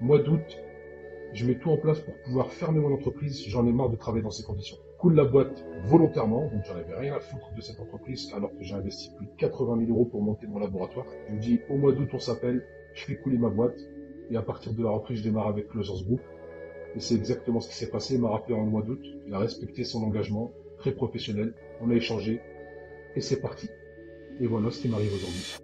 Mois d'août, je mets tout en place pour pouvoir fermer mon entreprise. J'en ai marre de travailler dans ces conditions. Coule la boîte volontairement, donc j'en avais rien à foutre de cette entreprise, alors que j'ai investi plus de 80 000 euros pour monter mon laboratoire. Je me dis, au mois d'août, on s'appelle, je fais couler ma boîte, et à partir de la reprise, je démarre avec Closers Group. Et c'est exactement ce qui s'est passé. Il m'a rappelé en mois d'août, il a respecté son engagement, très professionnel, on a échangé, et c'est parti. Et voilà ce qui m'arrive aujourd'hui.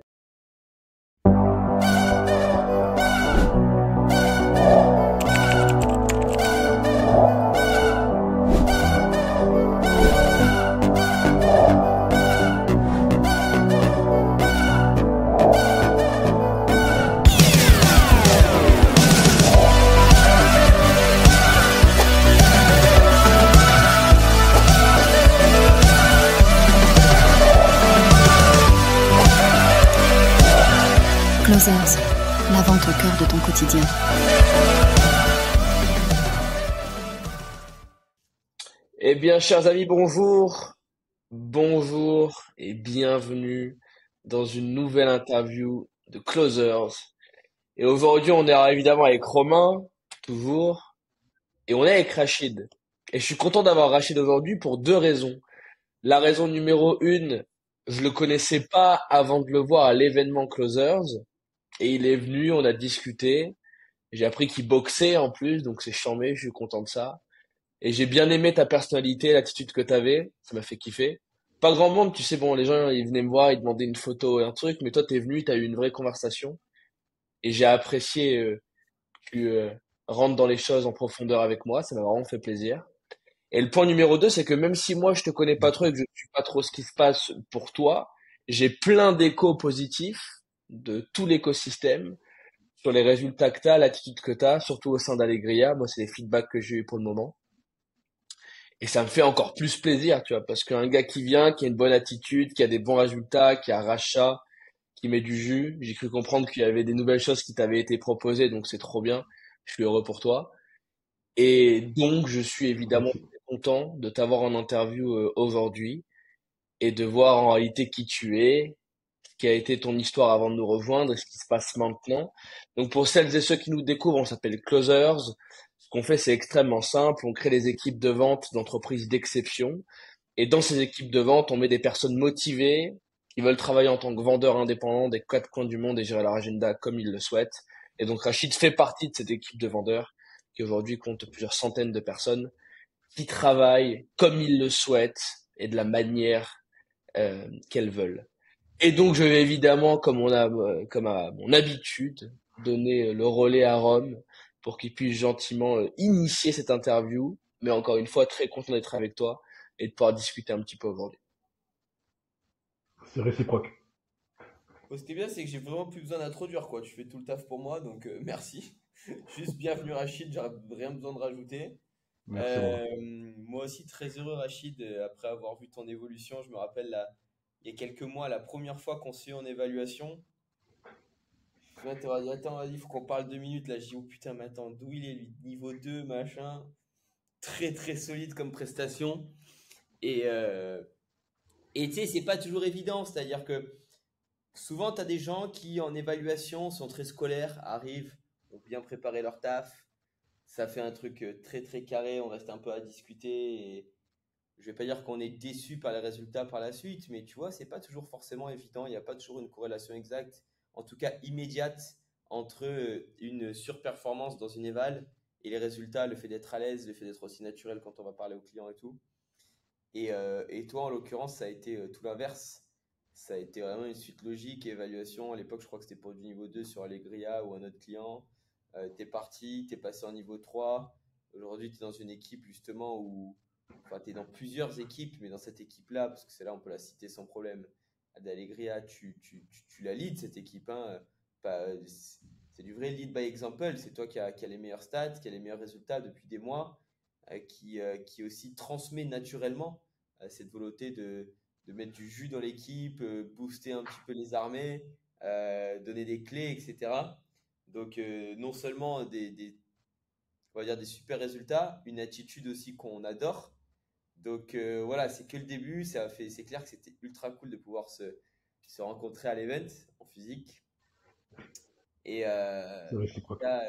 Closers, la vente au cœur de ton quotidien. Eh bien, chers amis, bonjour, bonjour et bienvenue dans une nouvelle interview de Closers. Et aujourd'hui, on est évidemment avec Romain, toujours, et on est avec Rachid. Et je suis content d'avoir Rachid aujourd'hui pour deux raisons. La raison numéro une, je le connaissais pas avant de le voir à l'événement Closers, et il est venu, on a discuté. J'ai appris qu'il boxait en plus, donc c'est charmé, je suis content de ça. Et j'ai bien aimé ta personnalité, l'attitude que t'avais. Ça m'a fait kiffer. Pas grand monde, tu sais, bon, les gens, ils venaient me voir, ils demandaient une photo et un truc, mais toi, t'es venu, t'as eu une vraie conversation. Et j'ai apprécié que tu rentres dans les choses en profondeur avec moi. Ça m'a vraiment fait plaisir. Et le point numéro deux, c'est que même si moi, je te connais pas trop et que je ne sais pas trop ce qui se passe pour toi, j'ai plein d'échos positifs de tout l'écosystème sur les résultats que t'as, l'attitude que t'as, surtout au sein d'Allegria. Moi, c'est les feedbacks que j'ai eu pour le moment. Et ça me fait encore plus plaisir, tu vois, parce qu'un gars qui vient, qui a une bonne attitude, qui a des bons résultats, qui a rachat, qui met du jus, j'ai cru comprendre qu'il y avait des nouvelles choses qui t'avaient été proposées, donc c'est trop bien. Je suis heureux pour toi. Et donc, je suis évidemment Merci. très content de t'avoir en interview aujourd'hui et de voir en réalité qui tu es, ce qui a été ton histoire avant de nous rejoindre et ce qui se passe maintenant. Donc, pour celles et ceux qui nous découvrent, on s'appelle Closers. Ce qu'on fait, c'est extrêmement simple. On crée des équipes de vente d'entreprises d'exception. Et dans ces équipes de vente, on met des personnes motivées qui veulent travailler en tant que vendeurs indépendants des quatre coins du monde et gérer leur agenda comme ils le souhaitent. Et donc Rachid fait partie de cette équipe de vendeurs qui aujourd'hui compte plusieurs centaines de personnes qui travaillent comme ils le souhaitent et de la manière qu'elles veulent. Et donc je vais évidemment, comme à mon habitude, donner le relais à Rome pour qu'il puisse gentiment initier cette interview. Mais encore une fois, très content d'être avec toi et de pouvoir discuter un petit peu aujourd'hui. C'est réciproque. Bon, ce qui est bien, c'est que j'ai vraiment plus besoin d'introduire, quoi. Tu fais tout le taf pour moi, donc merci. Juste bienvenue Rachid, j'aurais rien besoin de rajouter. Merci Romain. Moi aussi très heureux Rachid, après avoir vu ton évolution. Je me rappelle il y a quelques mois, la première fois qu'on s'est eu en évaluation. Je viens de te dire, attends, vas-y, il faut qu'on parle 2 minutes. Là, je dis, oh putain, mais attends, d'où il est lui? Niveau 2 machin. Très très solide comme prestation. Et, euh, et tu sais, c'est pas toujours évident, c'est-à-dire que souvent, tu as des gens qui, en évaluation, sont très scolaires, arrivent, ont bien préparé leur taf. Ça fait un truc très très carré, on reste un peu à discuter. Et je vais pas dire qu'on est déçu par les résultats par la suite, mais tu vois, c'est pas toujours forcément évident. Il n'y a pas toujours une corrélation exacte, en tout cas immédiate, entre une surperformance dans une éval et les résultats, le fait d'être à l'aise, le fait d'être aussi naturel quand on va parler aux clients et tout. Et toi, en l'occurrence, ça a été tout l'inverse. Ça a été vraiment une suite logique, évaluation. À l'époque, je crois que c'était pour du niveau 2 sur Allegria ou un autre client. T'es parti, t'es passé en niveau 3. Aujourd'hui, tu es dans une équipe justement où, enfin, tu es dans plusieurs équipes, mais dans cette équipe-là, parce que c'est là, on peut la citer sans problème. D'Allegria, tu la leads cette équipe, hein. C'est du vrai lead by example. C'est toi qui a les meilleurs stats, qui a les meilleurs résultats depuis des mois, qui aussi transmet naturellement cette volonté de mettre du jus dans l'équipe, booster un petit peu les armées, donner des clés, etc. Donc, non seulement on va dire des super résultats, une attitude aussi qu'on adore. Donc, voilà, c'est que le début. C'est clair que c'était ultra cool de pouvoir se rencontrer à l'event en physique. Et C'est en tout réciproque. cas,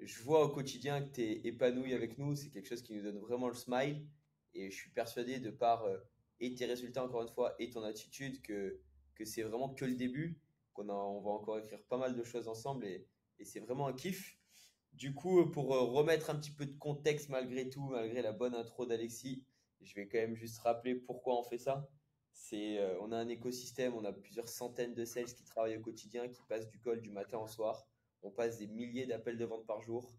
Je vois au quotidien que tu es épanoui avec nous. C'est quelque chose qui nous donne vraiment le smile. Et je suis persuadé, de par et tes résultats, encore une fois, et ton attitude, que c'est vraiment que le début, on va encore écrire pas mal de choses ensemble. Et c'est vraiment un kiff. Du coup, pour remettre un petit peu de contexte malgré tout, malgré la bonne intro d'Alexis, je vais quand même juste rappeler pourquoi on fait ça. On a un écosystème, on a plusieurs centaines de sales qui travaillent au quotidien, qui passent du call du matin au soir. On passe des milliers d'appels de vente par jour.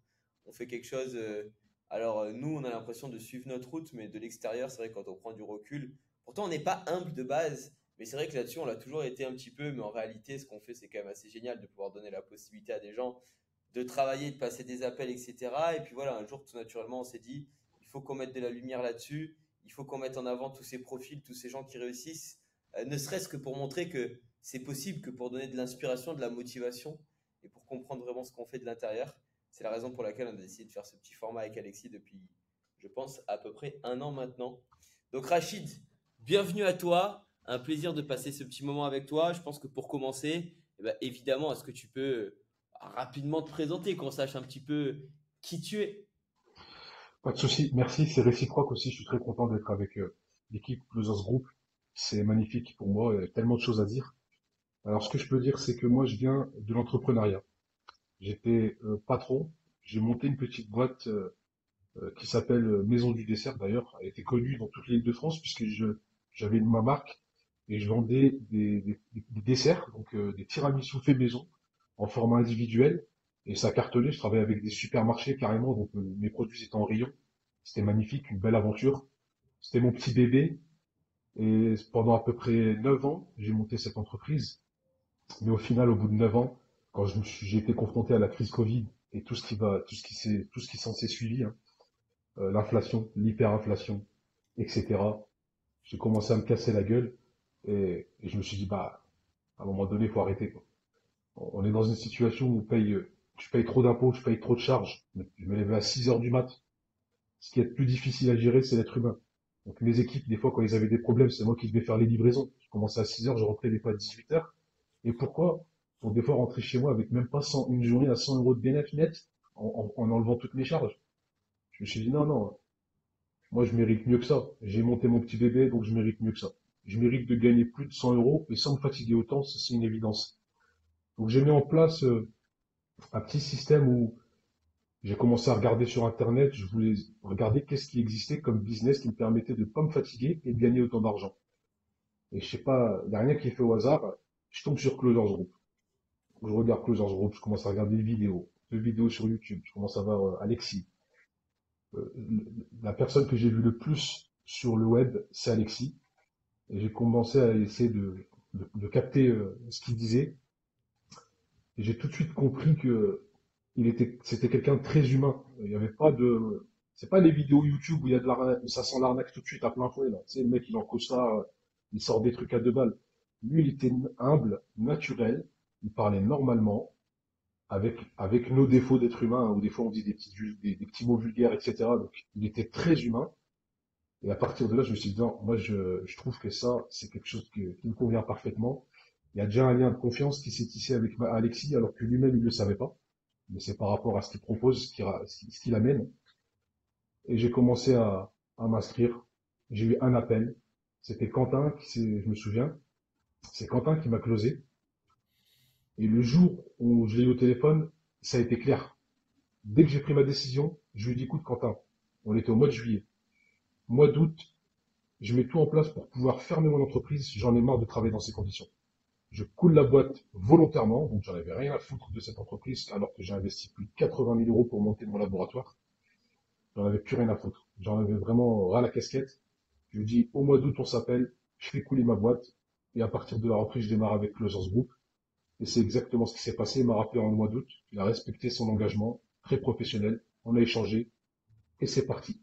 On fait quelque chose. Nous, on a l'impression de suivre notre route, mais de l'extérieur, c'est vrai que quand on prend du recul. Pourtant, on n'est pas humble de base, mais c'est vrai que là-dessus, on l'a toujours été un petit peu. Mais en réalité, ce qu'on fait, c'est quand même assez génial de pouvoir donner la possibilité à des gens de travailler, de passer des appels, etc. Et puis voilà, un jour, tout naturellement, on s'est dit, il faut qu'on mette de la lumière là-dessus, il faut qu'on mette en avant tous ces profils, tous ces gens qui réussissent, ne serait-ce que pour montrer que c'est possible, que pour donner de l'inspiration, de la motivation, et pour comprendre vraiment ce qu'on fait de l'intérieur. C'est la raison pour laquelle on a décidé de faire ce petit format avec Alexis depuis, je pense, à peu près un an maintenant. Donc Rachid, bienvenue à toi. Un plaisir de passer ce petit moment avec toi. Je pense que pour commencer, évidemment, est-ce que tu peux rapidement te présenter, qu'on sache un petit peu qui tu es? Pas de souci, merci, c'est réciproque aussi. Je suis très content d'être avec l'équipe Closers Group. C'est magnifique pour moi, il y a tellement de choses à dire. Alors, ce que je peux dire, c'est que moi, je viens de l'entrepreneuriat. J'étais patron, j'ai monté une petite boîte qui s'appelle Maison du Dessert d'ailleurs. Elle était connue dans toute l'île de France puisque j'avais ma marque et je vendais des desserts, donc des tiramisus faits maison en format individuel. Et ça cartonnait, je travaillais avec des supermarchés carrément, donc mes produits étaient en rayon. C'était magnifique, une belle aventure. C'était mon petit bébé. Et pendant à peu près 9 ans, j'ai monté cette entreprise. Mais au final, au bout de 9 ans, quand j'ai été confronté à la crise Covid et tout ce qui s'en s'est suivi, hein, l'inflation, l'hyperinflation, etc. J'ai commencé à me casser la gueule et je me suis dit, bah, à un moment donné, il faut arrêter, quoi. On est dans une situation où tu payes trop d'impôts, tu payes trop de charges. Je me levais à 6 heures du mat. Ce qui est le plus difficile à gérer, c'est l'être humain. Donc mes équipes, des fois, quand ils avaient des problèmes, c'est moi qui devais faire les livraisons. Je commençais à 6 heures, je rentrais des fois à 18 heures. Et pourquoi? Pour des fois rentrer chez moi avec même pas 100, une journée à 100 euros de bénéfice net en enlevant toutes mes charges. Je me suis dit, non, non, moi, je mérite mieux que ça. J'ai monté mon petit bébé, donc je mérite mieux que ça. Je mérite de gagner plus de 100 euros et sans me fatiguer autant, ça, c'est une évidence. Donc j'ai mis en place un petit système où j'ai commencé à regarder sur Internet, je voulais regarder qu'est-ce qui existait comme business qui me permettait de ne pas me fatiguer et de gagner autant d'argent. Et je sais pas, il n'y a rien qui est fait au hasard. Je tombe sur Closers Group. Je regarde Closers Group, je commence à regarder des vidéos sur YouTube. Je commence à voir Alexis. Euh, la personne que j'ai vue le plus sur le web, c'est Alexis. Et j'ai commencé à essayer de capter ce qu'il disait. Et j'ai tout de suite compris que c'était quelqu'un de très humain. Il y avait pas de, c'est pas les vidéos YouTube où il y a de l'arnaque, ça sent l'arnaque tout de suite à plein fouet, là. Tu sais, le mec, il en cause ça, il sort des trucs à 2 balles. Lui, il était humble, naturel, il parlait normalement, avec nos défauts d'être humain, hein, où des fois on dit des petits mots vulgaires, etc. Donc, il était très humain. Et à partir de là, je me suis dit, non, moi, je trouve que ça, c'est quelque chose qui me convient parfaitement. Il y a déjà un lien de confiance qui s'est tissé avec Alexis, alors que lui-même, il le savait pas. Mais c'est par rapport à ce qu'il propose, ce qu'il amène. Et j'ai commencé à m'inscrire. J'ai eu un appel. C'était Quentin je me souviens, c'est Quentin qui m'a closé. Et le jour où je l'ai eu au téléphone, ça a été clair. Dès que j'ai pris ma décision, je lui ai dit, écoute, Quentin, on était au mois de juillet. Mois d'août, je mets tout en place pour pouvoir fermer mon entreprise. J'en ai marre de travailler dans ces conditions. Je coule la boîte volontairement, donc j'en avais rien à foutre de cette entreprise, alors que j'ai investi plus de 80 000 euros pour monter mon laboratoire. J'en avais plus rien à foutre. J'en avais vraiment ras la casquette. Je lui dis, au mois d'août, on s'appelle, je fais couler ma boîte, et à partir de la reprise, je démarre avec Closers Group. Et c'est exactement ce qui s'est passé. Il m'a rappelé en mois d'août. Il a respecté son engagement, très professionnel. On a échangé, et c'est parti.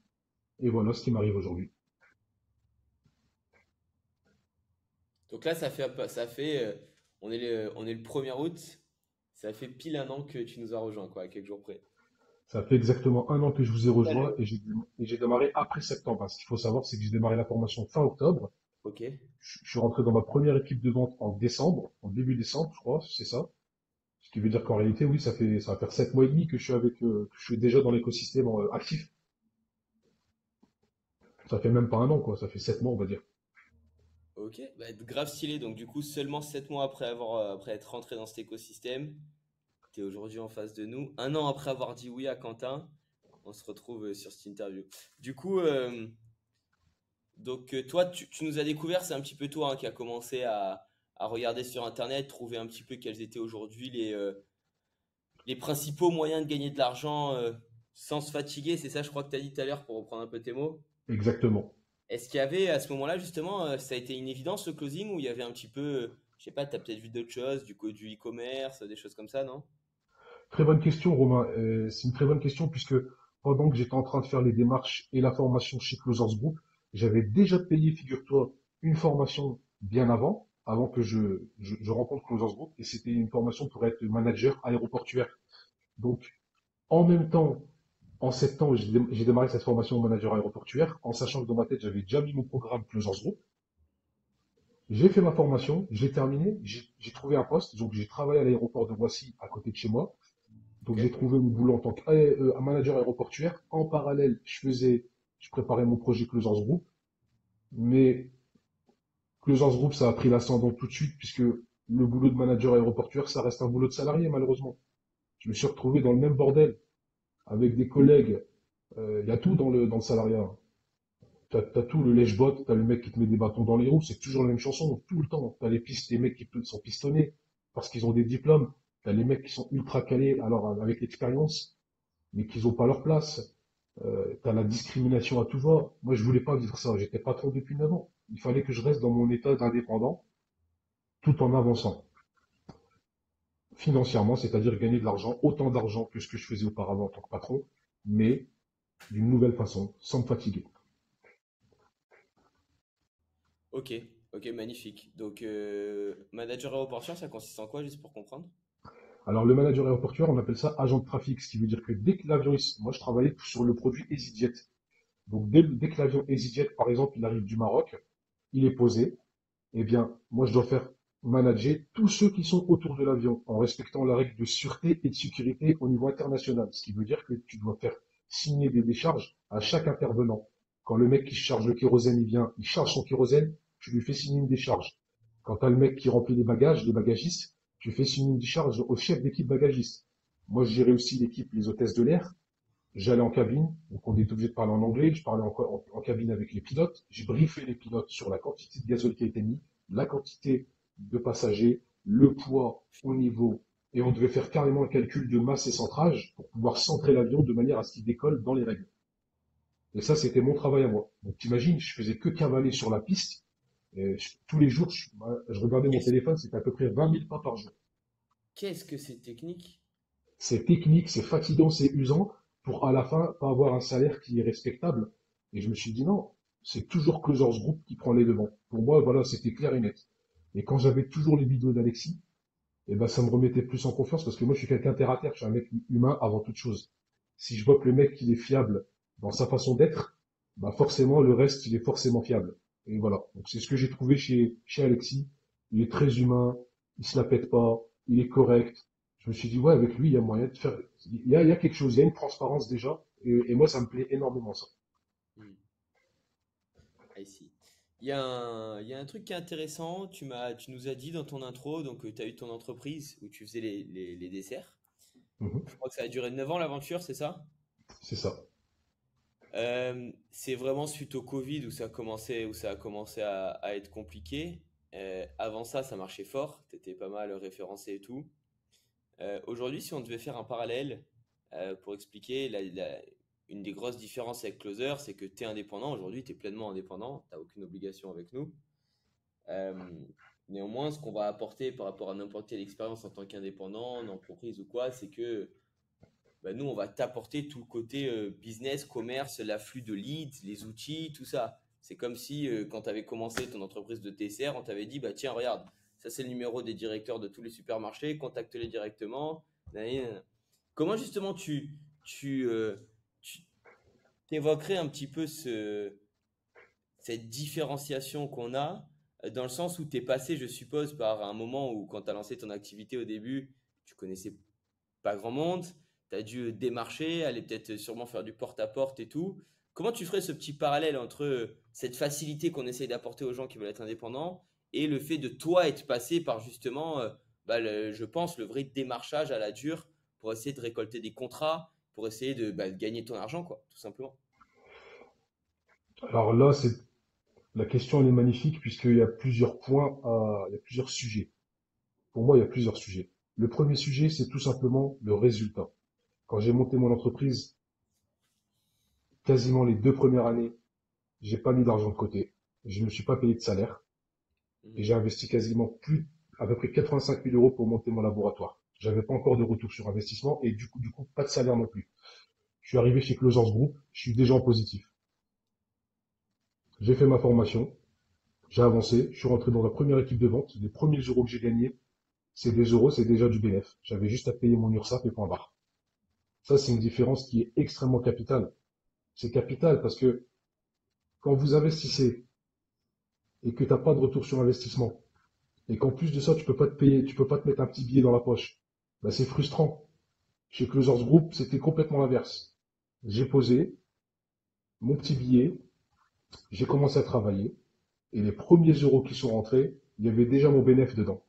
Et voilà ce qui m'arrive aujourd'hui. Donc là, on est le 1er août. Ça fait pile un an que tu nous as rejoint, quoi, à quelques jours près. Ça fait exactement un an que je vous ai rejoint, Salut. et j'ai démarré après septembre. Ce qu'il faut savoir, c'est que j'ai démarré la formation fin octobre. Ok. Je suis rentré dans ma première équipe de vente en décembre, en début décembre, je crois, c'est ça. Ce qui veut dire qu'en réalité, oui, ça va faire 7 mois et demi que je suis que je suis déjà dans l'écosystème actif. Ça fait même pas un an, quoi. Ça fait 7 mois, on va dire. Ok, bah, grave stylé. Donc, du coup, seulement 7 mois après être rentré dans cet écosystème, tu es aujourd'hui en face de nous. Un an après avoir dit oui à Quentin, on se retrouve sur cette interview. Du coup, toi, tu nous as découvert, c'est un petit peu toi hein, qui a commencé à regarder sur Internet, trouver un petit peu quels étaient aujourd'hui les principaux moyens de gagner de l'argent sans se fatiguer. C'est ça, je crois que tu as dit tout à l'heure pour reprendre un peu tes mots. Exactement. Est-ce qu'il y avait à ce moment-là, justement, ça a été une évidence le closing ou il y avait un petit peu, je sais pas, tu as peut-être vu d'autres choses, du e-commerce, des choses comme ça, non? Très bonne question, Romain. C'est une très bonne question puisque pendant que j'étais en train de faire les démarches et la formation chez Closers Group, j'avais déjà payé, figure-toi, une formation bien avant que je rencontre Closers Group, et c'était une formation pour être manager aéroportuaire. Donc, en même temps, en septembre, j'ai démarré cette formation de manager aéroportuaire, en sachant que dans ma tête, j'avais déjà mis mon programme Closers Group. J'ai fait ma formation, j'ai terminé, j'ai trouvé un poste, donc j'ai travaillé à l'aéroport de Roissy, à côté de chez moi. Donc Ok. j'ai trouvé mon boulot en tant que manager aéroportuaire. En parallèle, je préparais mon projet Closers Group. Mais Closers Group, ça a pris l'ascendant tout de suite puisque le boulot de manager aéroportuaire, ça reste un boulot de salarié malheureusement. Je me suis retrouvé dans le même bordel avec des collègues. Il y a tout dans le salariat. T'as tout, le lèche-botte, t'as le mec qui te met des bâtons dans les roues, c'est toujours la même chanson, tout le temps. T'as les mecs qui sont pistonnés parce qu'ils ont des diplômes. T'as les mecs qui sont ultra calés, alors avec l'expérience, mais qu'ils ont pas leur place. T'as la discrimination à tout va. Moi, je voulais pas vivre ça. J'étais patron depuis 9 ans. Il fallait que je reste dans mon état d'indépendant tout en avançant financièrement, c'est-à-dire gagner de l'argent, autant d'argent que ce que je faisais auparavant en tant que patron, mais d'une nouvelle façon, sans me fatiguer. Ok, ok, magnifique. Donc, manager aéroportuaire, ça consiste en quoi, juste pour comprendre? Alors, le manager aéroportuaire, on appelle ça agent de trafic, ce qui veut dire que dès que l'avion, moi, je travaillais sur le produit EasyJet. Donc, dès que l'avion EasyJet, par exemple, il arrive du Maroc, il est posé, eh bien, moi, je dois faire manager tous ceux qui sont autour de l'avion en respectant la règle de sûreté et de sécurité au niveau international. Ce qui veut dire que tu dois faire signer des décharges à chaque intervenant. Quand le mec qui charge le kérosène, il vient, il charge son kérosène, tu lui fais signer une décharge. Quand tu as le mec qui remplit les bagages, les bagagistes, tu fais signer une décharge au chef d'équipe bagagiste. Moi, je gérais aussi l'équipe, les hôtesses de l'air. J'allais en cabine, donc on est obligé de parler en anglais. Je parlais en cabine avec les pilotes. J'ai briefé les pilotes sur la quantité de gazole qui a été mis, la quantité de passagers, le poids au niveau. Et on devait faire carrément un calcul de masse et centrage pour pouvoir centrer l'avion de manière à ce qu'il décolle dans les règles. Et ça, c'était mon travail à moi. Donc t'imagines, je faisais que cavaler sur la piste. Et tous les jours, je regardais mon Qu'est-ce téléphone, c'était à peu près 20 000 pas par jour. qu'est-ce que c'est technique? C'est technique, c'est fatigant, c'est usant, pour à la fin pas avoir un salaire qui est respectable. Et je me suis dit non, c'est toujours Closers Group qui prend les devants. Pour moi, voilà, c'était clair et net. Et quand j'avais toujours les vidéos d'Alexis, eh ben, ça me remettait plus en confiance parce que moi, je suis quelqu'un terre à terre, je suis un mec humain avant toute chose. Si je vois que le mec, il est fiable dans sa façon d'être, bah, forcément, le reste, il est forcément fiable. Et voilà. Donc, c'est ce que j'ai trouvé chez Alexis. Il est très humain, il se la pète pas, il est correct. Je me suis dit, ouais, avec lui, il y a moyen de faire, il y a quelque chose, il y a une transparence déjà. Et moi, ça me plaît énormément, ça. Hmm, I see. Il y a un truc qui est intéressant. Tu nous as dit dans ton intro, donc tu as eu ton entreprise où tu faisais les desserts. Mhm. Je crois que ça a duré 9 ans l'aventure, c'est ça? C'est ça. C'est vraiment suite au Covid où ça a commencé à être compliqué. Avant ça, ça marchait fort. Tu étais pas mal référencé et tout. Aujourd'hui, si on devait faire un parallèle pour expliquer une des grosses différences avec Closer, c'est que tu es indépendant. Aujourd'hui, tu es pleinement indépendant. Tu n'as aucune obligation avec nous. Euh, Néanmoins, ce qu'on va apporter par rapport à n'importe quelle expérience en tant qu'indépendant, en entreprise ou quoi, c'est que bah, nous, on va t'apporter tout le côté business, commerce, l'afflux de leads, les outils, tout ça. C'est comme si quand tu avais commencé ton entreprise de TCR, on t'avait dit, bah tiens, regarde, ça c'est le numéro des directeurs de tous les supermarchés, contacte-les directement. Nanana. Comment justement tu t'évoquerais un petit peu cette différenciation qu'on a, dans le sens où tu es passé, je suppose, par un moment où quand tu as lancé ton activité au début, tu connaissais pas grand monde, tu as dû démarcher, aller peut-être sûrement faire du porte-à-porte et tout. Comment tu ferais ce petit parallèle entre cette facilité qu'on essaye d'apporter aux gens qui veulent être indépendants et le fait de toi être passé par justement, je pense, le vrai démarchage à la dure pour essayer de récolter des contrats, pour essayer de gagner ton argent, quoi, tout simplement. Alors là, la question elle est magnifique puisqu'il y a plusieurs il y a plusieurs sujets. Pour moi, il y a plusieurs sujets. Le premier sujet, c'est tout simplement le résultat. Quand j'ai monté mon entreprise, quasiment les 2 premières années, j'ai pas mis d'argent de côté. Je ne me suis pas payé de salaire et Mhm. j'ai investi quasiment à peu près 85 000 euros pour monter mon laboratoire. J'avais pas encore de retour sur investissement et du coup, pas de salaire non plus. Je suis arrivé chez Closers Group, je suis déjà en positif. J'ai fait ma formation, j'ai avancé, je suis rentré dans la première équipe de vente. Les premiers euros que j'ai gagnés, c'est des euros, c'est déjà du bénéf. J'avais juste à payer mon URSSAF et point barre. Ça, c'est une différence qui est extrêmement capitale. C'est capital parce que quand vous investissez et que tu n'as pas de retour sur investissement, et qu'en plus de ça, tu peux pas te payer, tu peux pas te mettre un petit billet dans la poche, bah, c'est frustrant. Chez Closers Group, c'était complètement l'inverse. J'ai posé mon petit billet, j'ai commencé à travailler, et les premiers euros qui sont rentrés, il y avait déjà mon bénéfice dedans.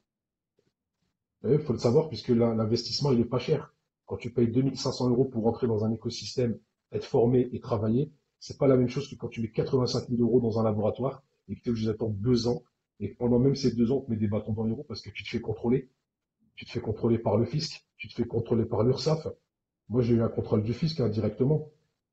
Il faut le savoir puisque l'investissement, il est pas cher. Quand tu payes 2500 euros pour rentrer dans un écosystème, être formé et travailler, c'est pas la même chose que quand tu mets 85 000 euros dans un laboratoire et que tu es obligé d'attendre 2 ans. Et pendant même ces 2 ans, on te met des bâtons dans les roues parce que tu te fais contrôler. Tu te fais contrôler par le fisc, tu te fais contrôler par l'URSSAF. Moi, j'ai eu un contrôle du fisc, hein, directement.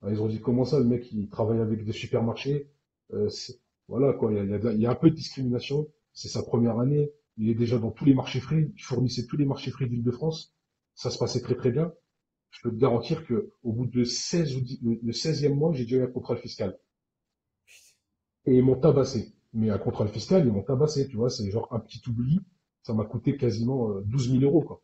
Ils ont dit comment ça, le mec, il travaille avec des supermarchés. Euh, c'est- voilà, quoi. Il y a un peu de discrimination. C'est sa première année. Il est déjà dans tous les marchés frais. Il fournissait tous les marchés frais d'Île-de-France. Ça se passait très très bien. Je peux te garantir que au bout de 16 ou 10, le 16e mois, j'ai déjà eu un contrôle fiscal. Et ils m'ont tabassé. Mais un contrôle fiscal, ils m'ont tabassé. Tu vois, c'est genre un petit oubli. Ça m'a coûté quasiment 12 000 euros, quoi.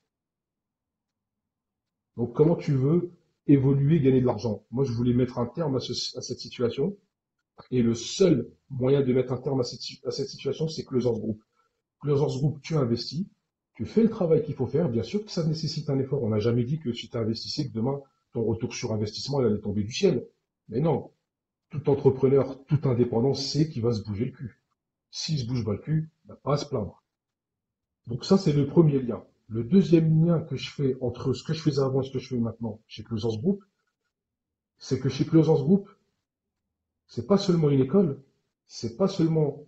Donc, comment tu veux évoluer, gagner de l'argent? Moi, je voulais mettre un terme à cette situation. Et le seul moyen de mettre un terme à cette situation, c'est Closers Group. Closers Group, tu investis, tu fais le travail qu'il faut faire. Bien sûr que ça nécessite un effort. On n'a jamais dit que si tu investissais, que demain, ton retour sur investissement, il allait tomber du ciel. Mais non. Tout entrepreneur, tout indépendant sait qu'il va se bouger le cul. S'il se bouge pas le cul, il n'a pas à se plaindre. Donc ça, c'est le premier lien. Le deuxième lien que je fais entre ce que je faisais avant et ce que je fais maintenant chez Closers Group, c'est que chez Closers Group, c'est pas seulement une école, c'est pas seulement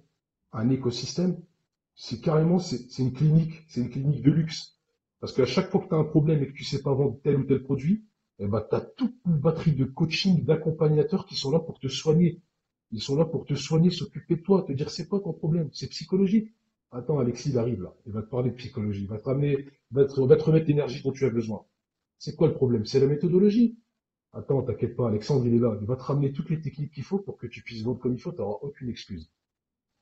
un écosystème, c'est carrément, c'est une clinique de luxe. Parce qu'à chaque fois que tu as un problème et que tu sais pas vendre tel ou tel produit, eh ben, tu as toute une batterie de coaching, d'accompagnateurs qui sont là pour te soigner. Ils sont là pour te soigner, s'occuper de toi, te dire c'est quoi ton problème, c'est psychologique. Attends, Alexis, il arrive là, il va te parler de psychologie, il va te ramener, va te remettre l'énergie dont tu as besoin. C'est quoi le problème? C'est la méthodologie. Attends, t'inquiète pas, Alexandre, il est là. Il va te ramener toutes les techniques qu'il faut pour que tu puisses vendre comme il faut, tu n'auras aucune excuse.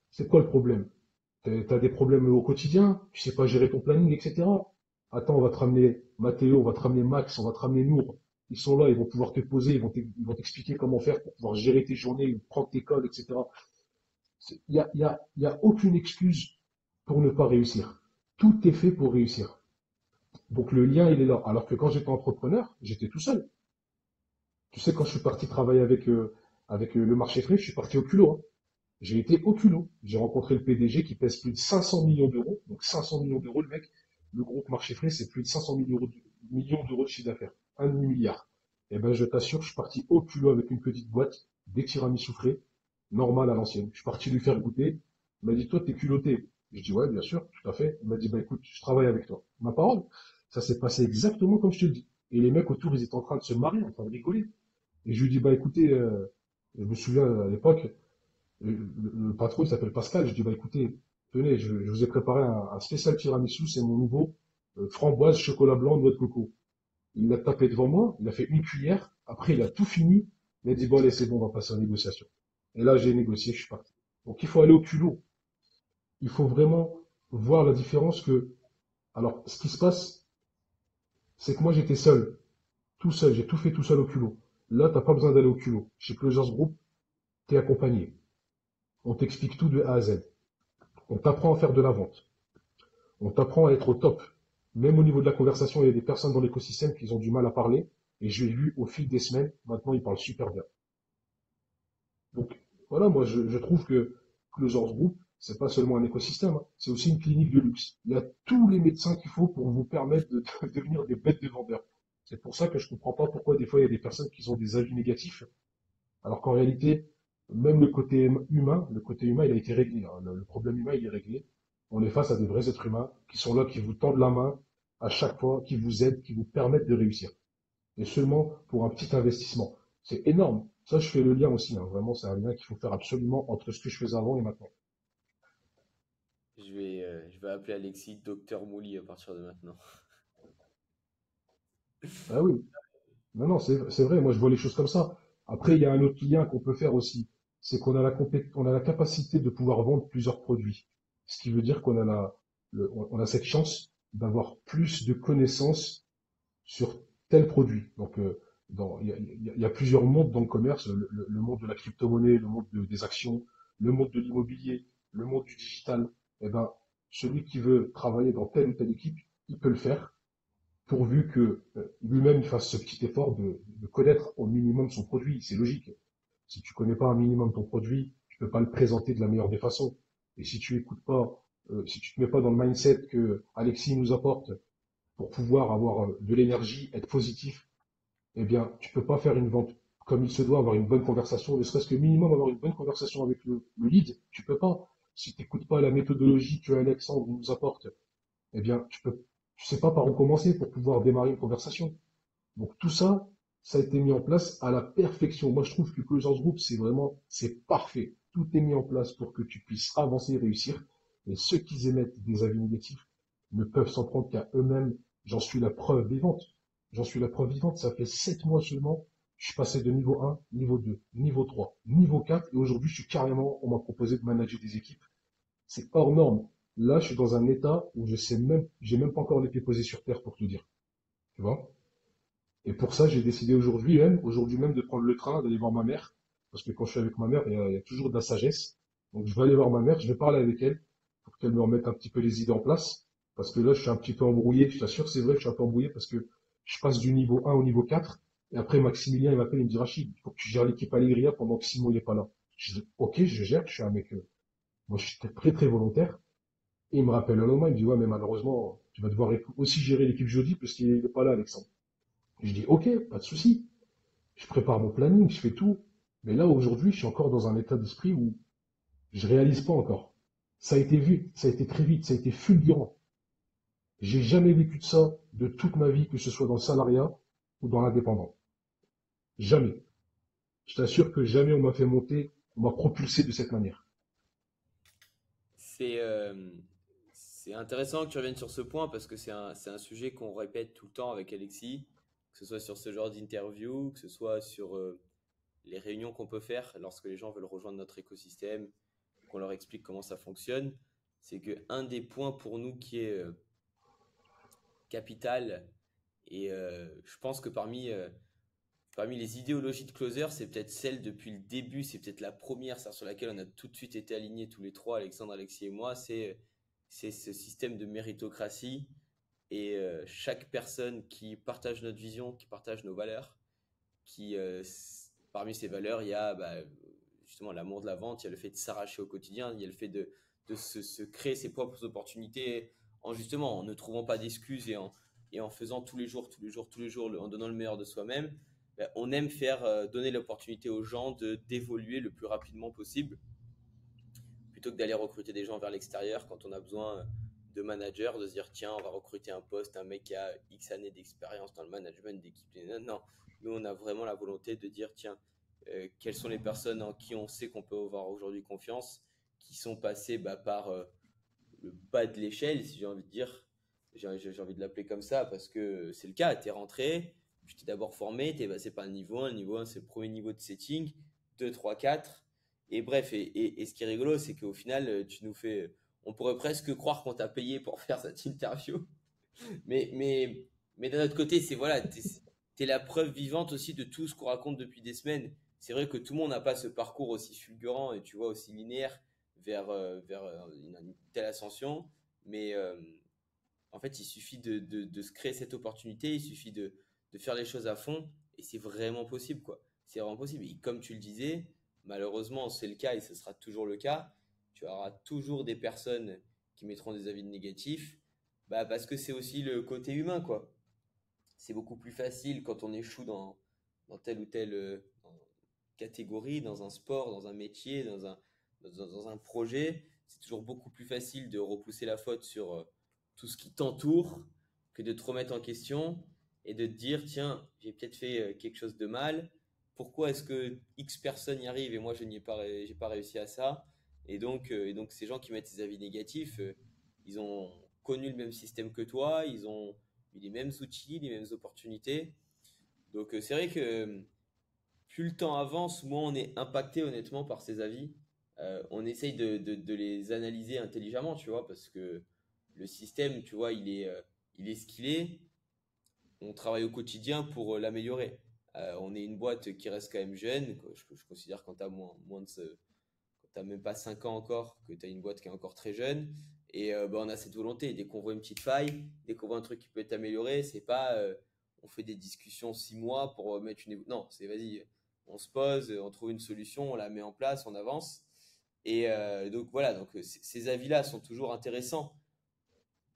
C'est quoi le problème? T'as des problèmes au quotidien, tu sais pas gérer ton planning, etc. Attends, on va te ramener Mathéo, on va te ramener Max, on va te ramener Nour. Ils sont là, ils vont pouvoir te poser, ils vont t'expliquer comment faire pour pouvoir gérer tes journées, prendre tes codes, etc. Il y a aucune excuse pour ne pas réussir. Tout est fait pour réussir. Donc le lien, il est là. Alors que quand j'étais entrepreneur, j'étais tout seul. Tu sais, quand je suis parti travailler avec le marché frais, je suis parti au culot, hein. J'ai été au culot. J'ai rencontré le PDG qui pèse plus de 500 millions d'euros. Donc 500 millions d'euros, le mec, le groupe marché frais, c'est plus de 500 millions d'euros de chiffre d'affaires. Un demi-milliard. Eh ben, je t'assure, je suis parti au culot avec une petite boîte, des tiramisu frais, normal à l'ancienne. Je suis parti lui faire goûter. Il m'a dit, toi, t'es culotté. Je dis, ouais, bien sûr, tout à fait. Il m'a dit, bah, écoute, je travaille avec toi. Ma parole. Ça s'est passé exactement comme je te le dis. Et les mecs autour, ils étaient en train de se marrer, en train de rigoler. Et je lui dis, bah, écoutez, je me souviens à l'époque, le patron, il s'appelle Pascal. Je dis, bah écoutez, tenez, je vous ai préparé un spécial tiramisu, c'est mon nouveau framboise, chocolat blanc, noix de coco. Il l'a tapé devant moi, il a fait une cuillère, après il a tout fini, il a dit, bon allez, c'est bon, on va passer en négociation. Et là, j'ai négocié, je suis parti. Donc il faut aller au culot. Il faut vraiment voir la différence que, alors, ce qui se passe, c'est que moi j'étais seul, tout seul, j'ai tout fait tout seul au culot. Là, t'as pas besoin d'aller au culot. Chez Closers Group, t'es accompagné. On t'explique tout de A à Z. On t'apprend à faire de la vente. On t'apprend à être au top. Même au niveau de la conversation, il y a des personnes dans l'écosystème qui ont du mal à parler. Et je l'ai vu au fil des semaines. Maintenant, ils parlent super bien. Donc, voilà, moi, je trouve que Closers Group, c'est pas seulement un écosystème, hein, c'est aussi une clinique de luxe. Il y a tous les médecins qu'il faut pour vous permettre de devenir des bêtes de vendeurs. C'est pour ça que je comprends pas pourquoi des fois il y a des personnes qui ont des avis négatifs, alors qu'en réalité, même le côté humain, il a été réglé, hein. Le problème humain, il est réglé. On est face à des vrais êtres humains qui sont là, qui vous tendent la main à chaque fois, qui vous aident, qui vous permettent de réussir. Et seulement pour un petit investissement. C'est énorme. Ça, je fais le lien aussi, hein. Vraiment, c'est un lien qu'il faut faire absolument entre ce que je faisais avant et maintenant. Je vais appeler Alexis Docteur Mouli à partir de maintenant. Ah oui. Non, non, c'est vrai. Moi, je vois les choses comme ça. Après, il y a un autre lien qu'on peut faire aussi. C'est qu'on a on a la capacité de pouvoir vendre plusieurs produits. Ce qui veut dire qu'on a on a cette chance d'avoir plus de connaissances sur tel produit. Donc, il y a plusieurs mondes dans le commerce, le monde de la crypto-monnaie, le monde des actions, le monde de l'immobilier, le monde du digital. Eh ben, celui qui veut travailler dans telle ou telle équipe, il peut le faire, pourvu que lui-même il fasse ce petit effort de connaître au minimum son produit. C'est logique. Si tu connais pas un minimum ton produit, tu peux pas le présenter de la meilleure des façons. Et si tu écoutes pas, si tu te mets pas dans le mindset que Alexis nous apporte pour pouvoir avoir de l'énergie, être positif, eh bien, tu peux pas faire une vente comme il se doit, avoir une bonne conversation, ne serait-ce que minimum avoir une bonne conversation avec le lead, tu peux pas. Si tu n'écoutes pas la méthodologie que Alexandre nous apporte, eh bien, tu sais pas par où commencer pour pouvoir démarrer une conversation. Donc tout ça, ça a été mis en place à la perfection. Moi, je trouve que Closers Group, c'est parfait. Tout est mis en place pour que tu puisses avancer et réussir. Et ceux qui émettent des avis négatifs ne peuvent s'en prendre qu'à eux-mêmes. J'en suis la preuve vivante. J'en suis la preuve vivante. Ça fait 7 mois seulement. Je suis passé de niveau 1, niveau 2, niveau 3, niveau 4, et aujourd'hui, je suis carrément, on m'a proposé de manager des équipes. C'est hors norme. Là, je suis dans un état où j'ai même pas encore les pieds posés sur terre pour te dire. Tu vois? Et pour ça, j'ai décidé aujourd'hui même, de prendre le train, d'aller voir ma mère. Parce que quand je suis avec ma mère, il y a toujours de la sagesse. Donc je vais aller voir ma mère, je vais parler avec elle pour qu'elle me remette un petit peu les idées en place. Parce que là, je suis un petit peu embrouillé. Je t'assure, c'est vrai que je suis un peu embrouillé parce que je passe du niveau 1 au niveau 4. Et après, Maximilien, il m'appelle, il me dit, Rachid, il faut que tu gères l'équipe Allegria pendant que Simon, il est pas là. Je dis, ok, je gère, je suis un mec, moi, je suis très, très volontaire. Et il me rappelle le lendemain, il me dit, ouais, mais malheureusement, tu vas devoir aussi gérer l'équipe jeudi parce qu'il est pas là, Alexandre. Et je dis, ok, pas de souci. Je prépare mon planning, je fais tout. Mais là, aujourd'hui, je suis encore dans un état d'esprit où je réalise pas encore. Ça a été vite, ça a été très vite, ça a été fulgurant. J'ai jamais vécu de ça de toute ma vie, que ce soit dans le salariat ou dans l'indépendant. Jamais. Je t'assure que jamais on m'a fait monter, on m'a propulsé de cette manière. C'est c'est intéressant que tu reviennes sur ce point parce que c'est un sujet qu'on répète tout le temps avec Alexis, que ce soit sur ce genre d'interview, que ce soit sur les réunions qu'on peut faire lorsque les gens veulent rejoindre notre écosystème, qu'on leur explique comment ça fonctionne. C'est que un des points pour nous qui est capital, et je pense que parmi les idéologies de Closer, c'est peut-être celle depuis le début, c'est peut-être la première, celle sur laquelle on a tout de suite été alignés tous les trois, Alexandre, Alexis et moi, c'est ce système de méritocratie et chaque personne qui partage notre vision, qui partage nos valeurs, parmi ces valeurs, il y a justement l'amour de la vente, il y a le fait de s'arracher au quotidien, il y a le fait de se créer ses propres opportunités en justement en ne trouvant pas d'excuses et en faisant tous les jours, en donnant le meilleur de soi-même. On aime faire donner l'opportunité aux gens d'évoluer le plus rapidement possible plutôt que d'aller recruter des gens vers l'extérieur quand on a besoin de managers, de se dire tiens, on va recruter un poste, un mec qui a X années d'expérience dans le management d'équipe. Non, non, nous on a vraiment la volonté de dire tiens, quelles sont les personnes en qui on sait qu'on peut avoir aujourd'hui confiance, qui sont passées par le bas de l'échelle, si j'ai envie de dire. J'ai envie de l'appeler comme ça parce que c'est le cas. Tu es rentré, tu t'es d'abord formé, tu es passé par le niveau 1. Le niveau 1, c'est le premier niveau de setting. 2, 3, 4. Et bref, et ce qui est rigolo, c'est qu'au final, tu nous fais. On pourrait presque croire qu'on t'a payé pour faire cette interview. Mais, mais, mais d'un autre côté, c'est voilà, t'es la preuve vivante aussi de tout ce qu'on raconte depuis des semaines. C'est vrai que tout le monde n'a pas ce parcours aussi fulgurant et tu vois aussi linéaire vers une telle ascension. Mais En fait, il suffit de se créer cette opportunité, il suffit de faire les choses à fond et c'est vraiment possible, quoi. C'est vraiment possible. Et comme tu le disais, malheureusement, c'est le cas et ce sera toujours le cas. Tu auras toujours des personnes qui mettront des avis négatifs, bah, parce que c'est aussi le côté humain, quoi. C'est beaucoup plus facile quand on échoue dans telle ou telle catégorie, dans un sport, dans un métier, dans un projet. C'est toujours beaucoup plus facile de repousser la faute sur tout ce qui t'entoure que de te remettre en question et de te dire, tiens, j'ai peut-être fait quelque chose de mal. Pourquoi est-ce que X personnes y arrivent et moi je n'y ai pas, j'ai pas réussi à ça? Et donc ces gens qui mettent ces avis négatifs, ils ont connu le même système que toi, ils ont eu les mêmes outils, les mêmes opportunités. Donc c'est vrai que plus le temps avance, moins on est impacté honnêtement par ces avis. On essaye de les analyser intelligemment, tu vois, parce que le système, tu vois, il est ce qu'il est. On travaille au quotidien pour l'améliorer. On est une boîte qui reste quand même jeune. Je considère quand tu as moins de quand t'as même pas 5 ans encore, que tu as une boîte qui est encore très jeune. Et bah, on a cette volonté. Dès qu'on voit une petite faille, dès qu'on voit un truc qui peut être amélioré, c'est pas on fait des discussions 6 mois pour mettre une. Non, c'est vas-y, on se pose, on trouve une solution, on la met en place, on avance. Et donc voilà, donc ces avis-là sont toujours intéressants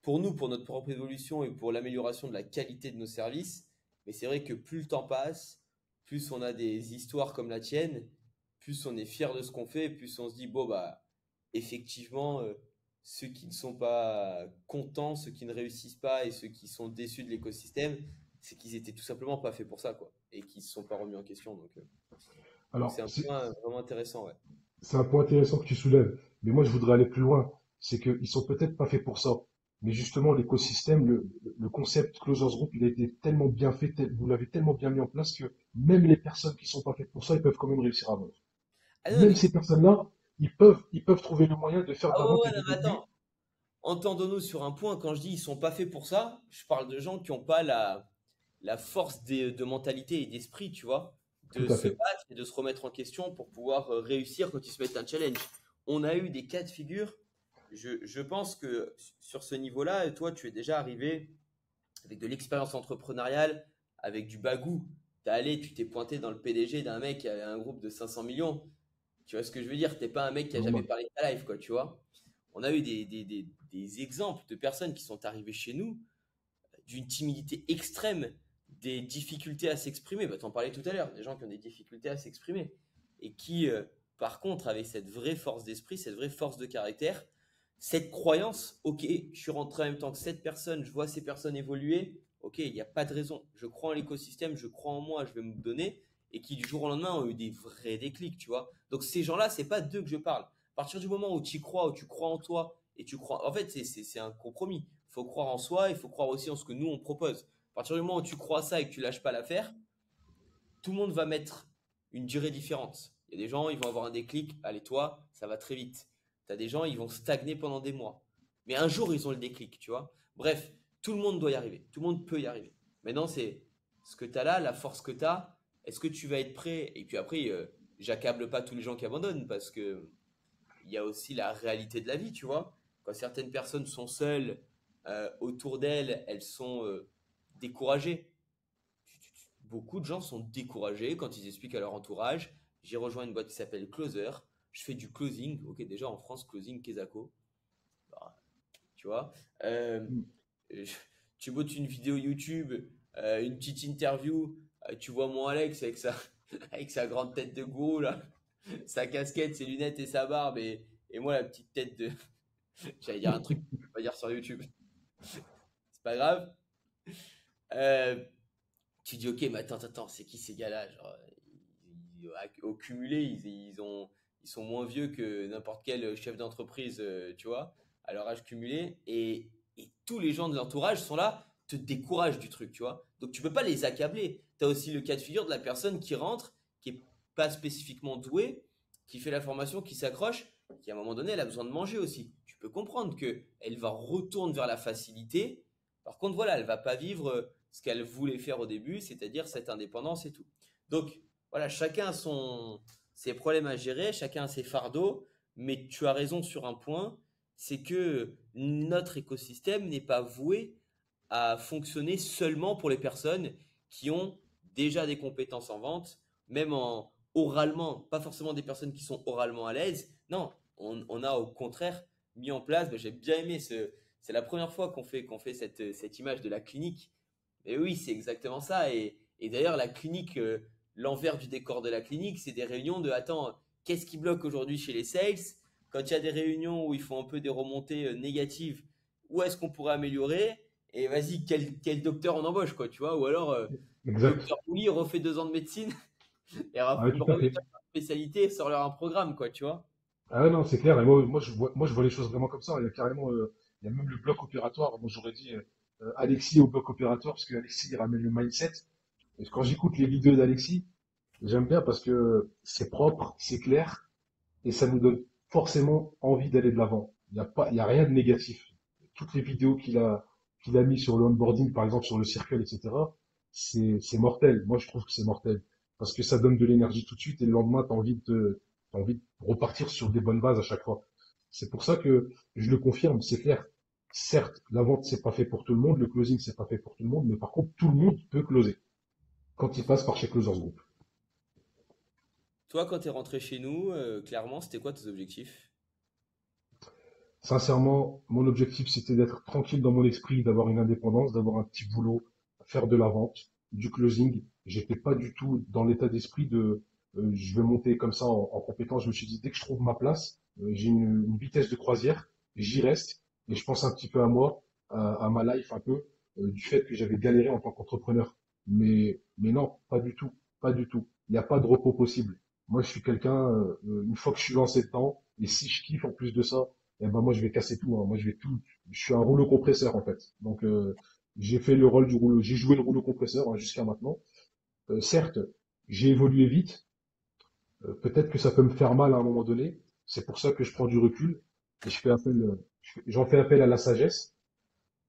pour nous, pour notre propre évolution et pour l'amélioration de la qualité de nos services. Mais c'est vrai que plus le temps passe, plus on a des histoires comme la tienne, plus on est fier de ce qu'on fait, plus on se dit, bon, bah, effectivement, ceux qui ne sont pas contents, ceux qui ne réussissent pas et ceux qui sont déçus de l'écosystème, c'est qu'ils étaient tout simplement pas faits pour ça, quoi. Et qu'ils ne se sont pas remis en question. Donc Alors, c'est un point vraiment intéressant, ouais. c'est un point intéressant que tu soulèves, mais moi je voudrais aller plus loin. C'est qu'ils sont peut-être pas faits pour ça, mais justement l'écosystème, le concept Closers Group, il a été tellement bien fait, vous l'avez tellement bien mis en place que même les personnes qui sont pas faites pour ça, ils peuvent quand même réussir à vendre. Ah non, Même mais. ces personnes-là, ils peuvent trouver le moyen de faire Ah de la ouais, vente ouais, et non, de mais développer. attends. Entendons-nous sur un point, quand je dis ils sont pas faits pour ça, je parle de gens qui n'ont pas la force de mentalité et d'esprit, tu vois, Tout de à se fait. battre et de se remettre en question pour pouvoir réussir quand ils se mettent un challenge. On a eu des cas de figure. Je pense que sur ce niveau-là, toi, tu es déjà arrivé avec de l'expérience entrepreneuriale, avec du bagou. T'es allé, tu t'es pointé dans le PDG d'un mec qui avait un groupe de 500 millions. Tu vois ce que je veux dire? T'es pas un mec qui a jamais Normal. parlé de ta life, quoi, tu vois? On a eu des exemples de personnes qui sont arrivées chez nous d'une timidité extrême, des difficultés à s'exprimer. Bah, t'en parlais tout à l'heure, des gens qui ont des difficultés à s'exprimer et qui, par contre, avaient cette vraie force d'esprit, cette vraie force de caractère, cette croyance, ok, je suis rentré en même temps que cette personne, je vois ces personnes évoluer, ok, il n'y a pas de raison, je crois en l'écosystème, je crois en moi, je vais me donner, et qui du jour au lendemain ont eu des vrais déclics, tu vois. Donc ces gens-là, c'est pas d'eux que je parle. À partir du moment où tu y crois, où tu crois en toi, et tu crois, en fait, c'est un compromis. Il faut croire en soi, il faut croire aussi en ce que nous on propose. À partir du moment où tu crois ça et que tu lâches pas l'affaire, tout le monde va mettre une durée différente. Il y a des gens, ils vont avoir un déclic, allez toi, ça va très vite. Tu as des gens, ils vont stagner pendant des mois. Mais un jour, ils ont le déclic, tu vois. Bref, tout le monde doit y arriver, tout le monde peut y arriver. Maintenant, c'est ce que tu as là, la force que tu as, est-ce que tu vas être prêt? Et puis après, j'accable pas tous les gens qui abandonnent parce que il y a aussi la réalité de la vie, tu vois. Quand certaines personnes sont seules autour d'elles, elles sont découragées. Beaucoup de gens sont découragés quand ils expliquent à leur entourage, j'ai rejoint une boîte qui s'appelle Closer, je fais du closing. Ok, déjà en France, closing, Kesako, bah, tu vois. Euh, je- Tu bottes une vidéo YouTube, une petite interview, tu vois mon Alex avec sa, avec sa grande tête de gros, là, sa casquette, ses lunettes et sa barbe, et moi la petite tête de. J'allais dire un truc que je peux pas dire sur YouTube. C'est pas grave. Euh, Tu dis, ok, mais attends, c'est qui ces gars-là? Genre, au cumulé, ils sont moins vieux que n'importe quel chef d'entreprise, tu vois, à leur âge cumulé. Et tous les gens de l'entourage sont là, te découragent du truc, tu vois. Donc tu peux pas les accabler. Tu as aussi le cas de figure de la personne qui rentre, qui est pas spécifiquement douée, qui fait la formation, qui s'accroche, qui à un moment donné, elle a besoin de manger aussi. Tu peux comprendre que elle va retourner vers la facilité. Par contre, voilà, elle va pas vivre ce qu'elle voulait faire au début, c'est-à-dire cette indépendance et tout. Donc, voilà, chacun a ses problèmes à gérer, chacun a ses fardeaux, mais tu as raison sur un point, c'est que notre écosystème n'est pas voué à fonctionner seulement pour les personnes qui ont déjà des compétences en vente, même en oralement, pas forcément des personnes qui sont oralement à l'aise. Non, on a au contraire mis en place, j'ai bien aimé c'est la première fois qu'on fait cette image de la clinique. Et oui, c'est exactement ça. Et d'ailleurs, la clinique, l'envers du décor de la clinique, c'est des réunions de, attends, qu'est-ce qui bloque aujourd'hui chez les sales? Quand il y a des réunions où ils font un peu des remontées négatives, où est-ce qu'on pourrait améliorer? Et vas-y, quel docteur on embauche, quoi, tu vois? Ou alors, Exact. docteur Pouli refait 2 ans de médecine et Ouais, tout à revient fait. sur sa spécialité et sort leur un programme, quoi, tu vois? Ah ouais, non, c'est clair. Et moi, je vois les choses vraiment comme ça. Il y a carrément, il y a même le bloc opératoire. Moi, j'aurais dit Alexis au bloc opératoire parce que Alexis il ramène le mindset. Et quand j'écoute les vidéos d'Alexis, j'aime bien parce que c'est propre, c'est clair et ça nous donne forcément envie d'aller de l'avant. Il y a rien de négatif. Toutes les vidéos qu'il a mis sur le onboarding, par exemple sur le circle, etc. C'est mortel. Moi, je trouve que c'est mortel parce que ça donne de l'énergie tout de suite et le lendemain, t'as envie de repartir sur des bonnes bases à chaque fois. C'est pour ça que je le confirme, c'est clair. Certes, la vente, c'est pas fait pour tout le monde, le closing, c'est pas fait pour tout le monde, mais par contre, tout le monde peut closer quand il passe par chez Closers Group. Toi, quand t'es rentré chez nous, clairement, c'était quoi tes objectifs? Sincèrement, mon objectif, c'était d'être tranquille dans mon esprit, d'avoir une indépendance, d'avoir un petit boulot, faire de la vente, du closing. J'étais pas du tout dans l'état d'esprit de je vais monter comme ça en compétence. Je me suis dit, dès que je trouve ma place, j'ai une vitesse de croisière, j'y reste et je pense un petit peu à moi, à ma life un peu, du fait que j'avais galéré en tant qu'entrepreneur. Mais non, pas du tout, pas du tout. Il n'y a pas de repos possible. Moi, je suis quelqu'un, une fois que je suis lancé dedans, et si je kiffe en plus de ça, eh ben moi je vais casser tout, hein. Moi je vais tout. Je suis un rouleau compresseur en fait. Donc j'ai fait le rôle du rouleau, j'ai joué le rouleau compresseur hein, jusqu'à maintenant. Certes, j'ai évolué vite. Peut-être que ça peut me faire mal à un moment donné. C'est pour ça que je prends du recul et j'en fais appel à la sagesse.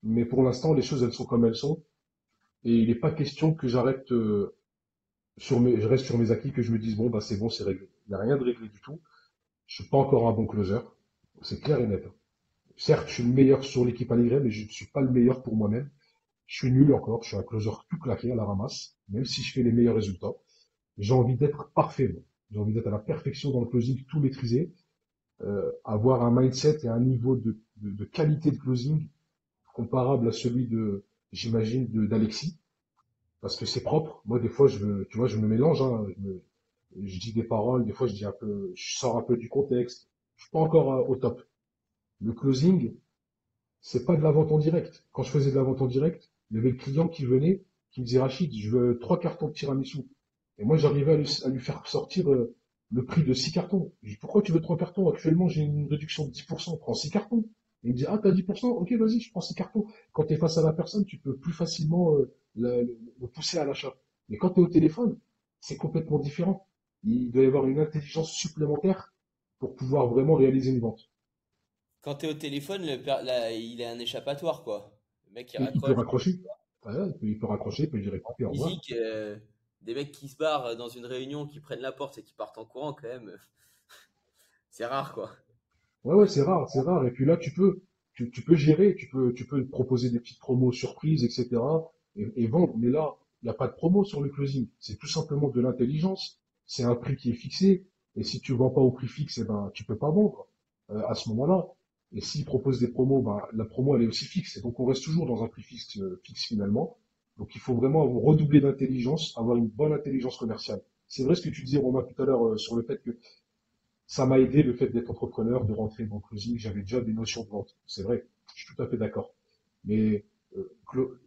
Mais pour l'instant, les choses elles sont comme elles sont et il n'est pas question que j'arrête je reste sur mes acquis, que je me dise bon bah c'est bon, c'est réglé. Il n'y a rien de réglé du tout. Je suis pas encore un bon closer. C'est clair et net. Certes, je suis le meilleur sur l'équipe Allegret, mais je ne suis pas le meilleur pour moi-même. Je suis nul encore, je suis un closer tout claqué à la ramasse, même si je fais les meilleurs résultats. J'ai envie d'être parfait, moi. J'ai envie d'être à la perfection dans le closing, tout maîtriser, avoir un mindset et un niveau de qualité de closing comparable à celui j'imagine, d'Alexis, parce que c'est propre. Moi, des fois, tu vois, je me mélange, hein, je dis des paroles, des fois, je sors un peu du contexte. Je suis pas encore au top. Le closing, c'est pas de la vente en direct. Quand je faisais de la vente en direct, il y avait le client qui venait, qui me disait Rachid, je veux 3 cartons de tiramisu. Et moi, j'arrivais à lui faire sortir le prix de 6 cartons. Je dis, pourquoi tu veux 3 cartons? Actuellement, j'ai une réduction de 10%. Prends 6 cartons. Et il me dit, ah, t'as 10%? Ok, vas-y, je prends 6 cartons. Quand tu es face à la personne, tu peux plus facilement le pousser à l'achat. Mais quand tu es au téléphone, c'est complètement différent. Il doit y avoir une intelligence supplémentaire pour pouvoir vraiment réaliser une vente. Quand t'es au téléphone, il a un échappatoire, quoi. Le mec, il Et il peut raccroche. raccrocher. Voilà, il peut raccrocher, il peut dire écoutez, au revoir. Physique, des mecs qui se barrent dans une réunion, qui prennent la porte et qui partent en courant, quand même, c'est rare, quoi. Ouais, ouais, c'est rare, c'est rare. Et puis là, tu peux gérer, tu peux proposer des petites promos surprises, etc. Et vendre. Mais là, il n'y a pas de promo sur le closing. C'est tout simplement de l'intelligence. C'est un prix qui est fixé. Et si tu vends pas au prix fixe, eh ben, tu peux pas vendre à ce moment-là. Et s'ils proposent des promos, ben, la promo, elle est aussi fixe. Et donc, on reste toujours dans un prix fixe finalement. Donc, il faut vraiment redoubler d'intelligence, avoir une bonne intelligence commerciale. C'est vrai ce que tu disais, Romain, tout à l'heure, sur le fait que ça m'a aidé le fait d'être entrepreneur, de rentrer dans le closing. J'avais déjà des notions de vente. C'est vrai, je suis tout à fait d'accord. Mais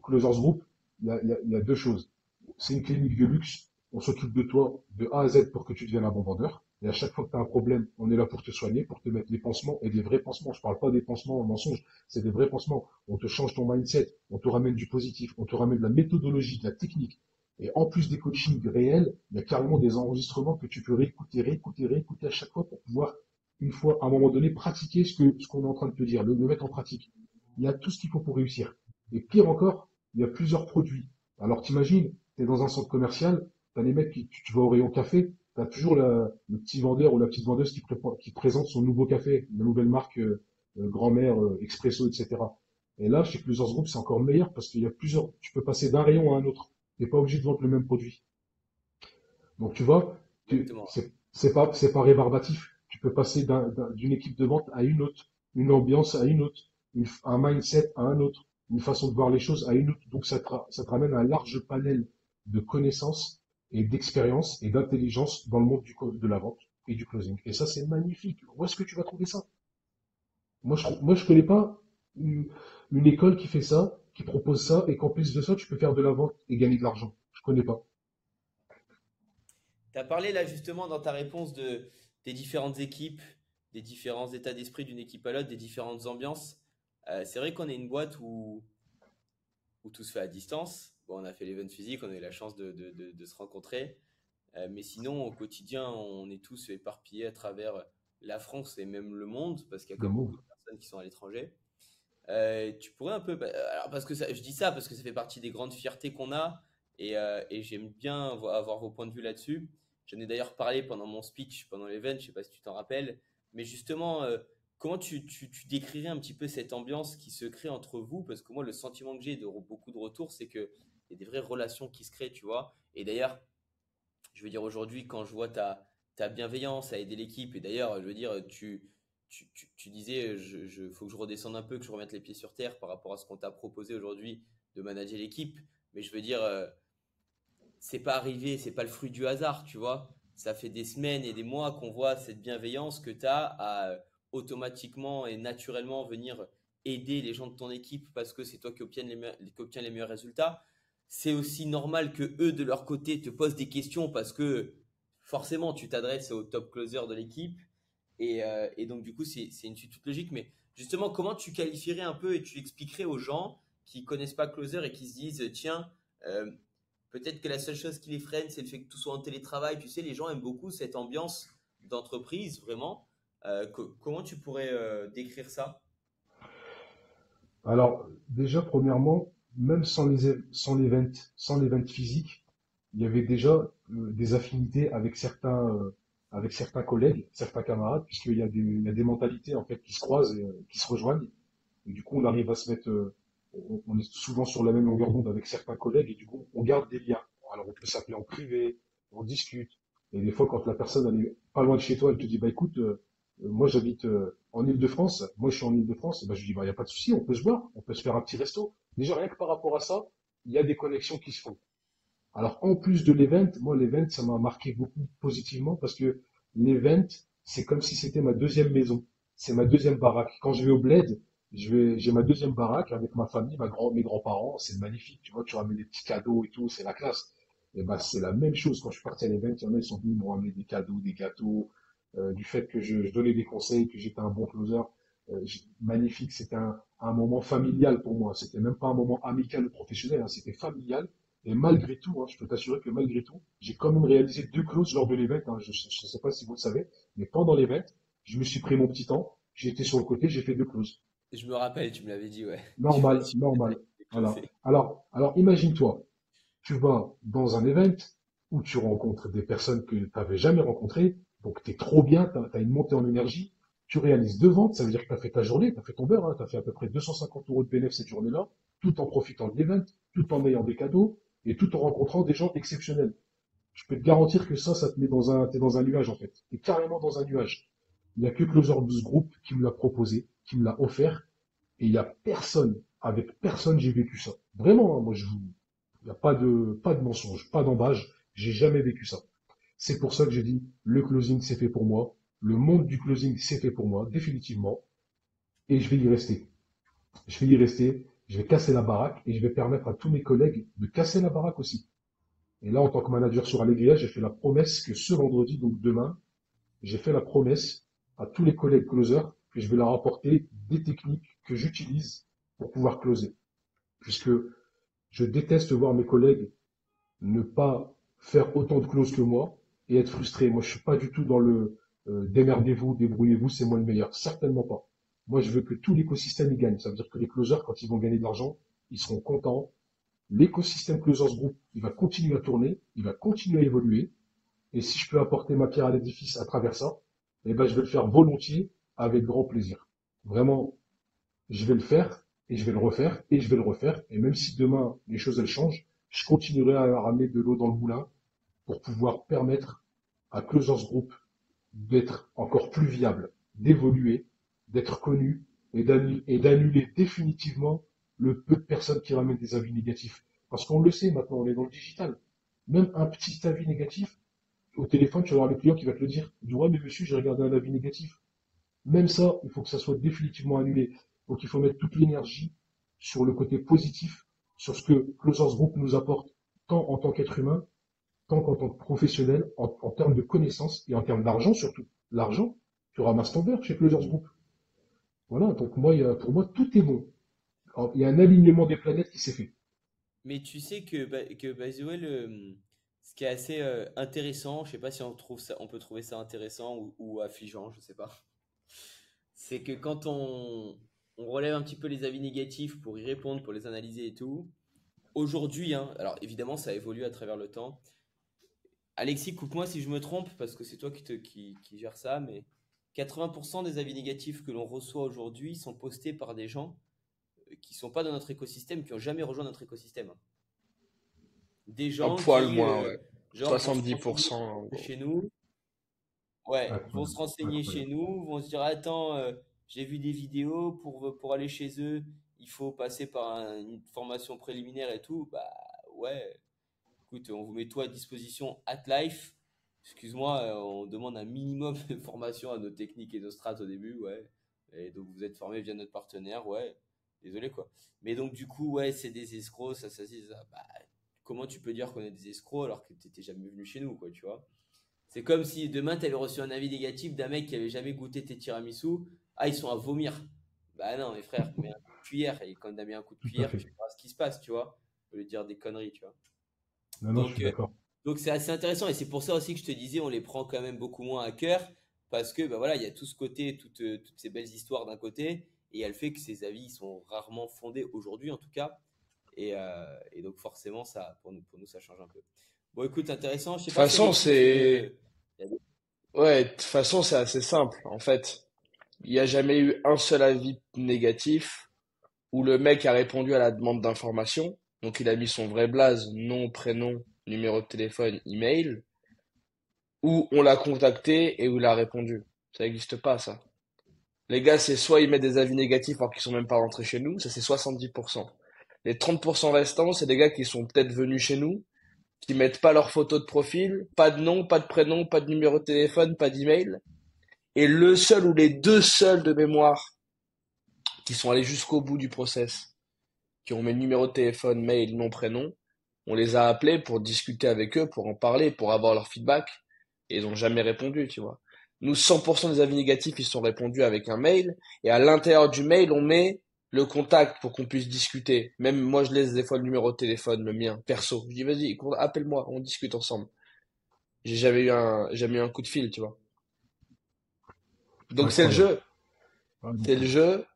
Closers Group, il y a 2 choses. C'est une clinique de luxe. On s'occupe de toi de A à Z pour que tu deviennes un bon vendeur. Et à chaque fois que tu as un problème, on est là pour te soigner, pour te mettre des pansements et des vrais pansements. Je parle pas des pansements en mensonge, c'est des vrais pansements. On te change ton mindset, on te ramène du positif, on te ramène de la méthodologie, de la technique. Et en plus des coachings réels, il y a carrément des enregistrements que tu peux réécouter, réécouter, réécouter à chaque fois pour pouvoir, une fois, à un moment donné, pratiquer ce qu'on est en train de te dire, le mettre en pratique. Il y a tout ce qu'il faut pour réussir. Et pire encore, il y a plusieurs produits. Alors t'imagines, tu es dans un centre commercial, t'as les mecs tu vas au rayon café, t'as toujours le petit vendeur ou la petite vendeuse qui présente son nouveau café, la nouvelle marque grand-mère, expresso, etc. Et là, chez Closers Group, c'est encore meilleur parce qu'il y a plusieurs, tu peux passer d'un rayon à un autre. T'es pas obligé de vendre le même produit. Donc, tu vois, Exactement. c'est pas rébarbatif. Tu peux passer d'une équipe de vente à une autre, une ambiance à une autre, un mindset à un autre, une façon de voir les choses à une autre. Donc, ça te ramène un large panel de connaissances et d'expérience et d'intelligence dans le monde de la vente et du closing. Et ça, c'est magnifique. Où est-ce que tu vas trouver ça? Moi, je connais pas une, une école qui fait ça, qui propose ça, et qu'en plus de ça, tu peux faire de la vente et gagner de l'argent. Je connais pas. Tu as parlé là justement dans ta réponse des différentes équipes, des différents états d'esprit d'une équipe à l'autre, des différentes ambiances. C'est vrai qu'on est une boîte où tout se fait à distance. Bon, on a fait l'event physique, on a eu la chance de se rencontrer. Mais sinon, au quotidien, on est tous éparpillés à travers la France et même le monde, parce qu'il y a quand Le même beaucoup monde. de personnes qui sont à l'étranger. Tu pourrais un peu, alors parce que je dis ça parce que ça fait partie des grandes fiertés qu'on a et j'aime bien avoir vos points de vue là-dessus. J'en ai d'ailleurs parlé pendant mon speech, pendant l'event, je sais pas si tu t'en rappelles, mais justement, comment tu décrirais un petit peu cette ambiance qui se crée entre vous? Parce que moi, le sentiment que j'ai de beaucoup de retours, c'est qu'il y a des vraies relations qui se créent, tu vois. Et d'ailleurs, je veux dire, aujourd'hui, quand je vois ta bienveillance à aider l'équipe, et d'ailleurs, je veux dire, tu disais, faut que je redescende un peu, que je remette les pieds sur terre par rapport à ce qu'on t'a proposé aujourd'hui de manager l'équipe. Mais je veux dire, c'est pas arrivé, c'est pas le fruit du hasard, tu vois. Ça fait des semaines et des mois qu'on voit cette bienveillance que tu as à automatiquement et naturellement venir aider les gens de ton équipe parce que c'est toi qui obtiens les meilleurs résultats. C'est aussi normal que eux, de leur côté, te posent des questions parce que forcément, tu t'adresses au top closer de l'équipe. Et donc, du coup, c'est une suite toute logique. Mais justement, comment tu qualifierais un peu et tu expliquerais aux gens qui connaissent pas Closer et qui se disent, tiens, euh, peut-être que la seule chose qui les freine, c'est le fait que tout soit en télétravail. Tu sais, les gens aiment beaucoup cette ambiance d'entreprise, vraiment. Comment tu pourrais décrire ça? Alors, déjà, premièrement, même sans l'event physique, il y avait déjà des affinités avec certains collègues, certains camarades, il y a des mentalités en fait qui se croisent et qui se rejoignent. Et du coup, on arrive à se mettre, on est souvent sur la même longueur d'onde avec certains collègues et du coup, on garde des liens. Alors, on peut s'appeler en privé, on discute. Et des fois, quand la personne elle est pas loin de chez toi, elle te dit, bah écoute, moi j'habite en Île-de-France, moi je suis en Île-de-France, et bah je lui dis, bah y a pas de souci, on peut se voir, on peut se faire un petit resto. Déjà, rien que par rapport à ça, il y a des connexions qui se font. Alors, en plus de l'event, moi, l'event, ça m'a marqué beaucoup positivement parce que l'event, c'est comme si c'était ma deuxième maison. C'est ma deuxième baraque. Quand je vais au bled, j'ai ma deuxième baraque avec ma famille, mes grands-parents. C'est magnifique. Tu vois, tu ramènes des petits cadeaux et tout. C'est la classe. Et ben, c'est la même chose quand je suis parti à l'event. Il y en a, ils sont venus me ramener des cadeaux, des gâteaux, du fait que je donnais des conseils, que j'étais un bon closer. Magnifique. C'était un moment familial pour moi. C'était même pas un moment amical ou professionnel, hein. C'était familial. Et malgré tout, hein, je peux t'assurer que malgré tout, j'ai quand même réalisé 2 closes lors de l'event, hein. Je ne sais pas si vous le savez, mais pendant l'event, je me suis pris mon petit temps, j'ai été sur le côté, j'ai fait 2 closes. Je me rappelle, tu me l'avais dit, ouais. Normal, normal. Tu Voilà. closé. Alors imagine-toi, tu vas dans un event où tu rencontres des personnes que tu n'avais jamais rencontrées, donc tu es trop bien, tu as une montée en énergie, tu réalises 2 ventes, ça veut dire que tu as fait ta journée, tu as fait ton beurre, hein, tu as fait à peu près 250 euros de bénéfice cette journée-là, tout en profitant de l'event, tout en ayant des cadeaux et tout en rencontrant des gens exceptionnels. Je peux te garantir que ça te met t'es dans un nuage en fait. T'es carrément dans un nuage. Il n'y a que Closer 12 Group qui me l'a proposé, qui me l'a offert, et il y a personne, avec personne j'ai vécu ça. Vraiment, hein, il n'y a pas de mensonge, pas d'embâche, j'ai jamais vécu ça. C'est pour ça que j'ai dit, le closing c'est fait pour moi, le monde du closing c'est fait pour moi, définitivement, et je vais y rester. Je vais y rester, je vais casser la baraque, et je vais permettre à tous mes collègues de casser la baraque aussi. Et là, en tant que manager sur Allegria, j'ai fait la promesse que ce vendredi, donc demain, j'ai fait la promesse à tous les collègues closers que je vais leur apporter des techniques que j'utilise pour pouvoir closer. Puisque je déteste voir mes collègues ne pas faire autant de closes que moi et être frustrés. Moi, je suis pas du tout dans le démerdez-vous, débrouillez-vous, c'est moi le meilleur. Certainement pas. Moi, je veux que tout l'écosystème y gagne. Ça veut dire que les closers, quand ils vont gagner de l'argent, ils seront contents. L'écosystème Closers Group, il va continuer à tourner, il va continuer à évoluer. Et si je peux apporter ma pierre à l'édifice à travers ça, eh ben, je vais le faire volontiers, avec grand plaisir. Vraiment, je vais le faire, et je vais le refaire, et je vais le refaire. Et même si demain, les choses, elles changent, je continuerai à ramener de l'eau dans le moulin pour pouvoir permettre à Closers Group d'être encore plus viable, d'évoluer, d'être connu et d'annuler définitivement le peu de personnes qui ramènent des avis négatifs. Parce qu'on le sait maintenant, on est dans le digital. Même un petit avis négatif, au téléphone, tu vas avoir le client qui va te le dire. Il dit, ouais, mais monsieur, j'ai regardé un avis négatif. Même ça, il faut que ça soit définitivement annulé. Donc il faut mettre toute l'énergie sur le côté positif, sur ce que Closers Group nous apporte, tant en tant qu'être humain, tant qu'en tant que professionnel, en termes de connaissances et en termes d'argent surtout. L'argent, tu ramasses ton beurre chez Closers Group. Voilà, donc moi, pour moi, tout est bon. Alors, il y a un alignement des planètes qui s'est fait. Mais tu sais que by the way, ce qui est assez intéressant, je sais pas si on trouve ça, on peut trouver ça intéressant ou affligeant, je sais pas. C'est que quand on relève un petit peu les avis négatifs pour y répondre, pour les analyser et tout, aujourd'hui, hein, alors évidemment ça évolue à travers le temps. Alexis, coupe-moi si je me trompe, parce que c'est toi qui gère ça, mais 80% des avis négatifs que l'on reçoit aujourd'hui sont postés par des gens qui sont pas dans notre écosystème, qui ont jamais rejoint notre écosystème, hein. Des Un gens poil qui, moins, ouais. genre, vont se renseigner 70% en gros. chez nous, ouais, vont Incroyable, se renseigner chez incroyable. nous, vont se dire, attends, j'ai vu des vidéos, pour aller chez eux, il faut passer par une formation préliminaire et tout. Bah ouais, écoute, on vous met tout à disposition at life. Excuse-moi, on demande un minimum de formation à nos techniques et nos strates au début, ouais. Et donc vous êtes formé via notre partenaire, ouais. Désolé quoi. Mais donc du coup, ouais, c'est des escrocs, ça, c'est ça. Bah, comment tu peux dire qu'on est des escrocs alors que t'étais jamais venu chez nous, quoi, tu vois? C'est comme si demain tu avais reçu un avis négatif d'un mec qui avait jamais goûté tes tiramisu. Ah, ils sont à vomir. Bah non, mes frères, mets un coup de cuillère. Et quand t'as mis un coup de Tout à cuillère, fait. tu verras ce qui se passe, tu vois. Au lieu de dire des conneries, tu vois. Non, non, je Donc, suis d'accord. donc c'est assez intéressant. Et c'est pour ça aussi que je te disais, on les prend quand même beaucoup moins à cœur. Parce que, bah voilà, il y a tout ce côté, toutes ces belles histoires d'un côté. Et il y a le fait que ces avis sont rarement fondés aujourd'hui, en tout cas. Et donc, forcément, ça, pour nous, ça change un peu. Bon, écoute, intéressant. Je sais De toute pas si façon, Alexis, tu c'est... veux. Il y a des- Ouais, de toute façon, c'est assez simple. En fait, il n'y a jamais eu un seul avis négatif où le mec a répondu à la demande d'information. Donc, il a mis son vrai blaze, nom, prénom, numéro de téléphone, email, où on l'a contacté et où il a répondu. Ça n'existe pas, ça. Les gars, c'est soit ils mettent des avis négatifs alors qu'ils sont même pas rentrés chez nous, ça c'est 70%. Les 30% restants, c'est des gars qui sont peut-être venus chez nous, qui mettent pas leur photo de profil, pas de nom, pas de prénom, pas de numéro de téléphone, pas d'email. Et le seul ou les deux seuls de mémoire qui sont allés jusqu'au bout du process, qui ont mis le numéro de téléphone, mail, nom, prénom, on les a appelés pour discuter avec eux, pour en parler, pour avoir leur feedback, et ils ont jamais répondu, tu vois. Nous, 100% des avis négatifs, ils sont répondus avec un mail, et à l'intérieur du mail, on met le contact pour qu'on puisse discuter. Même moi, je laisse des fois le numéro de téléphone, le mien, perso. Je dis, vas-y, appelle-moi, on discute ensemble. J'ai jamais eu un coup de fil, tu vois. Donc c'est le Incroyable. jeu. Ah, C'est donc, le jeu.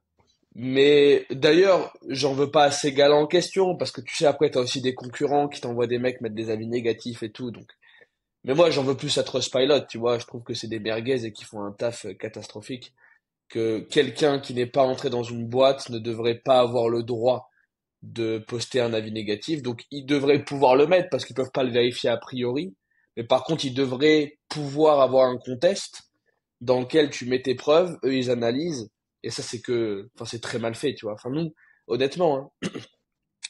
Mais d'ailleurs, j'en veux pas à ces gars-là en question, parce que tu sais, après, t'as aussi des concurrents qui t'envoient des mecs mettre des avis négatifs et tout, donc. Mais moi, j'en veux plus à Trustpilot, tu vois, je trouve que c'est des merguez et qui font un taf catastrophique, que quelqu'un qui n'est pas entré dans une boîte ne devrait pas avoir le droit de poster un avis négatif, donc ils devraient pouvoir le mettre parce qu'ils peuvent pas le vérifier a priori, mais par contre, ils devraient pouvoir avoir un contest dans lequel tu mets tes preuves, eux ils analysent, et ça c'est que, enfin c'est très mal fait, tu vois. Enfin nous, honnêtement, hein,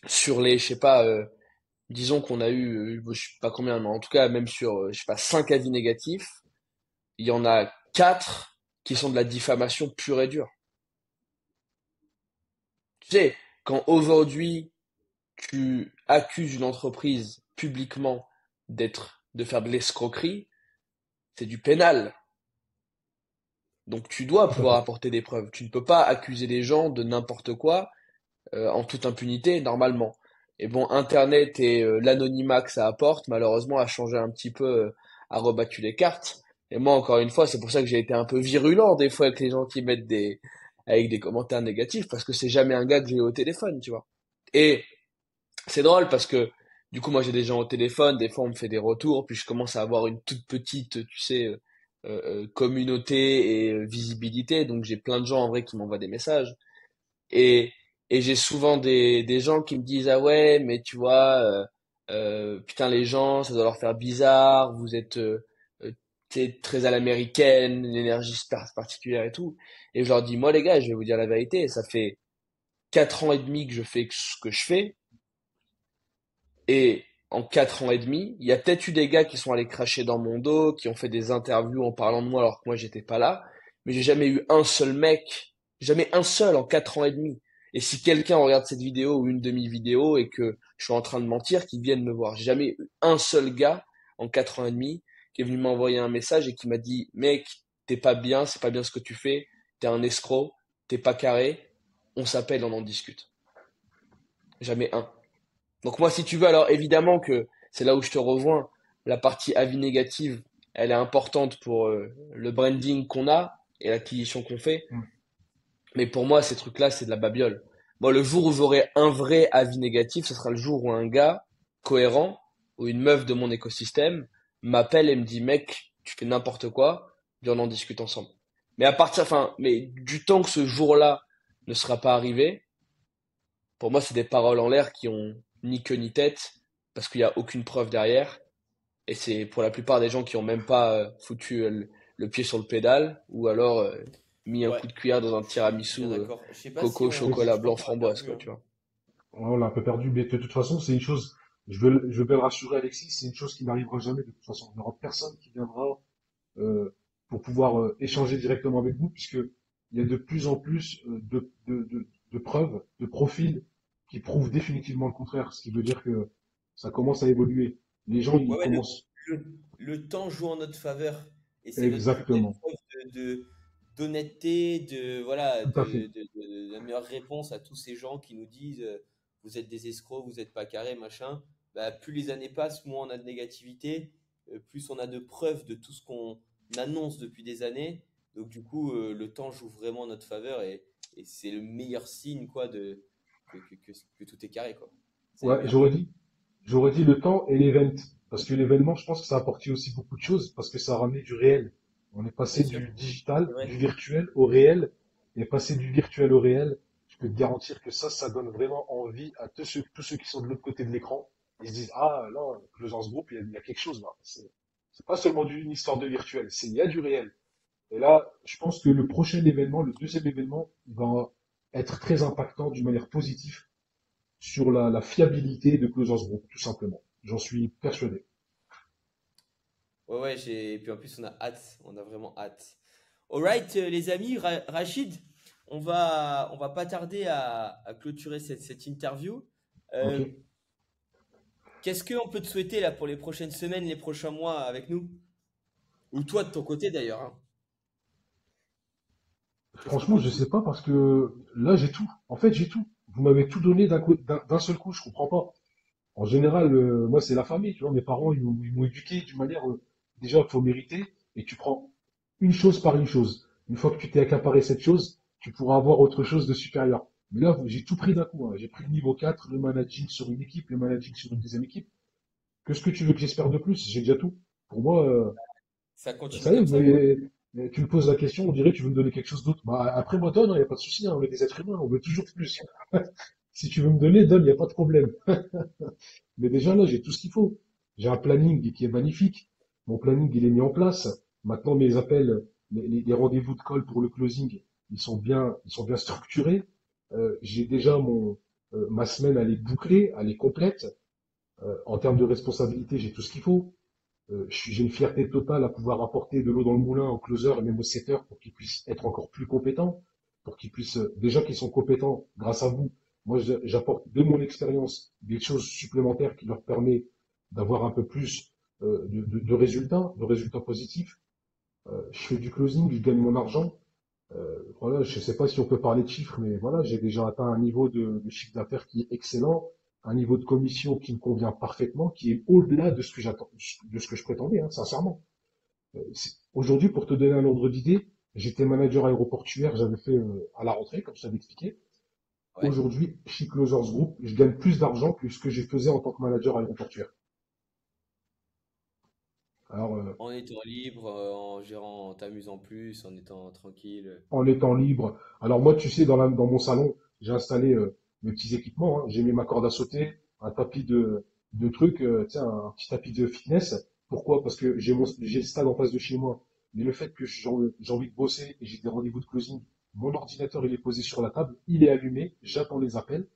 sur les, je sais pas, disons qu'on a eu, je sais pas combien, mais en tout cas même sur, je sais pas, 5 avis négatifs, il y en a 4 qui sont de la diffamation pure et dure. Tu sais, quand aujourd'hui tu accuses une entreprise publiquement de faire de l'escroquerie, c'est du pénal. Donc tu dois tout à pouvoir fait. apporter des preuves. Tu ne peux pas accuser les gens de n'importe quoi en toute impunité normalement. Et bon, Internet et l'anonymat que ça apporte, malheureusement, a changé un petit peu, a rebattu les cartes. Et moi, encore une fois, c'est pour ça que j'ai été un peu virulent des fois avec les gens qui mettent avec des commentaires négatifs, parce que c'est jamais un gars que j'ai eu au téléphone, tu vois. Et c'est drôle parce que du coup, moi, j'ai des gens au téléphone, des fois, on me fait des retours, puis je commence à avoir une toute petite, tu sais, communauté et visibilité. Donc j'ai plein de gens en vrai qui m'envoient des messages. Et, et j'ai souvent des gens qui me disent, ah ouais, mais tu vois, putain, les gens, ça doit leur faire bizarre, vous êtes t'sais, très à l'américaine, une énergie particulière et tout. Et je leur dis, moi les gars, je vais vous dire la vérité, ça fait 4 ans et demi que je fais ce que je fais. Et en 4 ans et demi, il y a peut-être eu des gars qui sont allés cracher dans mon dos, qui ont fait des interviews en parlant de moi alors que moi j'étais pas là. Mais j'ai jamais eu un seul mec, jamais un seul en 4 ans et demi. Et si quelqu'un regarde cette vidéo ou une demi-vidéo et que je suis en train de mentir, qu'il vienne me voir. J'ai jamais eu un seul gars en 4 ans et demi qui est venu m'envoyer un message et qui m'a dit, mec, t'es pas bien, c'est pas bien ce que tu fais, t'es un escroc, t'es pas carré, on s'appelle, on en discute. Jamais un. Donc moi, si tu veux, alors évidemment que c'est là où je te rejoins. La partie avis négative, elle est importante pour le branding qu'on a et l'acquisition qu'on fait. Mm. Mais pour moi, ces trucs-là, c'est de la babiole. Moi, le jour où j'aurai un vrai avis négatif, ce sera le jour où un gars cohérent ou une meuf de mon écosystème m'appelle et me dit, mec, tu fais n'importe quoi, puis on en discute ensemble. Mais à partir, enfin, mais du temps que ce jour-là ne sera pas arrivé, pour moi, c'est des paroles en l'air qui ont ni queue ni tête, parce qu'il n'y a aucune preuve derrière. Et c'est pour la plupart des gens qui ont même pas foutu le pied sur le pédale, ou alors mis un Ouais, coup de cuillère dans un je suis tiramisu bien d'accord. Je sais pas si coco, on, Oui, chocolat je crois blanc, qu'on l'a framboise, perdu, quoi, hein. tu vois. on l'a un peu perdu, mais de toute façon, c'est une chose, je veux bien le rassurer Alexis, c'est une chose qui n'arrivera jamais de toute façon. Il n'y aura personne qui viendra euh, pour pouvoir échanger directement avec vous, puisque il y a de plus en plus de preuves, de profils qui prouvent définitivement le contraire, ce qui veut dire que ça commence à évoluer. Les gens, Ouais, ils ouais, commencent le temps joue en notre faveur et c'est notre plus belle exactement, preuve d'honnêteté, voilà, tout à fait. de la meilleure réponse à tous ces gens qui nous disent vous êtes des escrocs, vous n'êtes pas carré, machin. Bah, plus les années passent, moins on a de négativité, plus on a de preuves de tout ce qu'on annonce depuis des années. Donc du coup, le temps joue vraiment en notre faveur et c'est le meilleur signe quoi que tout est carré quoi. C'est la Ouais, meilleure preuve. j'aurais dit le temps et l'event. Parce que l'événement, je pense que ça a apporté aussi beaucoup de choses, parce que ça a ramené du réel. On est Bien passé sûr, du c'est digital, vrai. du virtuel au réel, et passé du virtuel au réel. Je peux te garantir que ça donne vraiment envie à tous ceux qui sont de l'autre côté de l'écran. Ils se disent, ah, là, Closance Group, il y a quelque chose là. C'est pas seulement une histoire de virtuel, il y a du réel. Et là, je pense que le prochain événement, le deuxième événement, il va être très impactant d'une manière positive sur la fiabilité de Closers Group, tout simplement. J'en suis persuadé. Ouais, ouais, et puis en plus, on a vraiment hâte. Alright, les amis, Rachid, on va pas tarder à clôturer cette interview. Ok. Euh, Qu'est-ce qu'on peut te souhaiter là pour les prochaines semaines, les prochains mois avec nous? Ou toi de ton côté d'ailleurs, hein. Qu'est-ce qu'on Franchement, peut te je sais souhaiter? pas parce que là, j'ai tout. En fait, j'ai tout. Vous m'avez tout donné d'un seul coup. Je comprends pas. En général, moi, c'est la famille. Tu vois, mes parents, ils m'ont éduqué d'une manière. Déjà, il faut mériter. Et tu prends une chose par une chose. Une fois que tu t'es accaparé cette chose, tu pourras avoir autre chose de supérieur. Mais là, j'ai tout pris d'un coup, hein. J'ai pris le niveau 4, le managing sur une équipe, le managing sur une deuxième équipe. Que ce que tu veux que j'espère de plus? J'ai déjà tout. Pour moi, Ça continue ça y est, comme ça, quoi. mais tu me poses la question, on dirait que tu veux me donner quelque chose d'autre. Bah, après, moi, donne, il n'y a pas de souci, hein, on est des êtres humains, on veut toujours plus. Si tu veux me donner, donne, il n'y a pas de problème. Mais déjà, là, j'ai tout ce qu'il faut. J'ai un planning qui est magnifique. Mon planning, il est mis en place. Maintenant, mes appels, les rendez-vous de call pour le closing, ils sont bien structurés. J'ai déjà ma semaine, elle est bouclée, elle est complète. En termes de responsabilité, j'ai tout ce qu'il faut. J'ai une fierté totale à pouvoir apporter de l'eau dans le moulin aux closers et même aux setters pour qu'ils puissent être encore plus compétents, pour qu'ils puissent, déjà qu'ils sont compétents grâce à vous. Moi, j'apporte de mon expérience des choses supplémentaires qui leur permettent d'avoir un peu plus de résultats positifs. Je fais du closing, je gagne mon argent. Voilà, je ne sais pas si on peut parler de chiffres, mais voilà, j'ai déjà atteint un niveau de chiffre d'affaires qui est excellent, un niveau de commission qui me convient parfaitement, qui est au-delà de ce que j'attends, de ce que je prétendais, hein, sincèrement. Aujourd'hui, pour te donner un ordre d'idée, j'étais manager aéroportuaire, j'avais fait à la rentrée, comme je t'avais expliqué. Ouais. Aujourd'hui, chez Closers Group, je gagne plus d'argent que ce que j'ai faisais en tant que manager aéroportuaire. Alors, En étant libre, en gérant, en t'amusant plus, en étant tranquille. en étant libre. Alors moi, tu sais, dans mon salon, j'ai installé mes petits équipements, hein. J'ai mis ma corde à sauter, un tapis de trucs, tu sais, un petit tapis de fitness. Pourquoi? Parce que j'ai le stade en face de chez moi. Mais le fait que j'ai envie de bosser et j'ai des rendez-vous de closing, mon ordinateur, il est posé sur la table, il est allumé, j'attends les appels,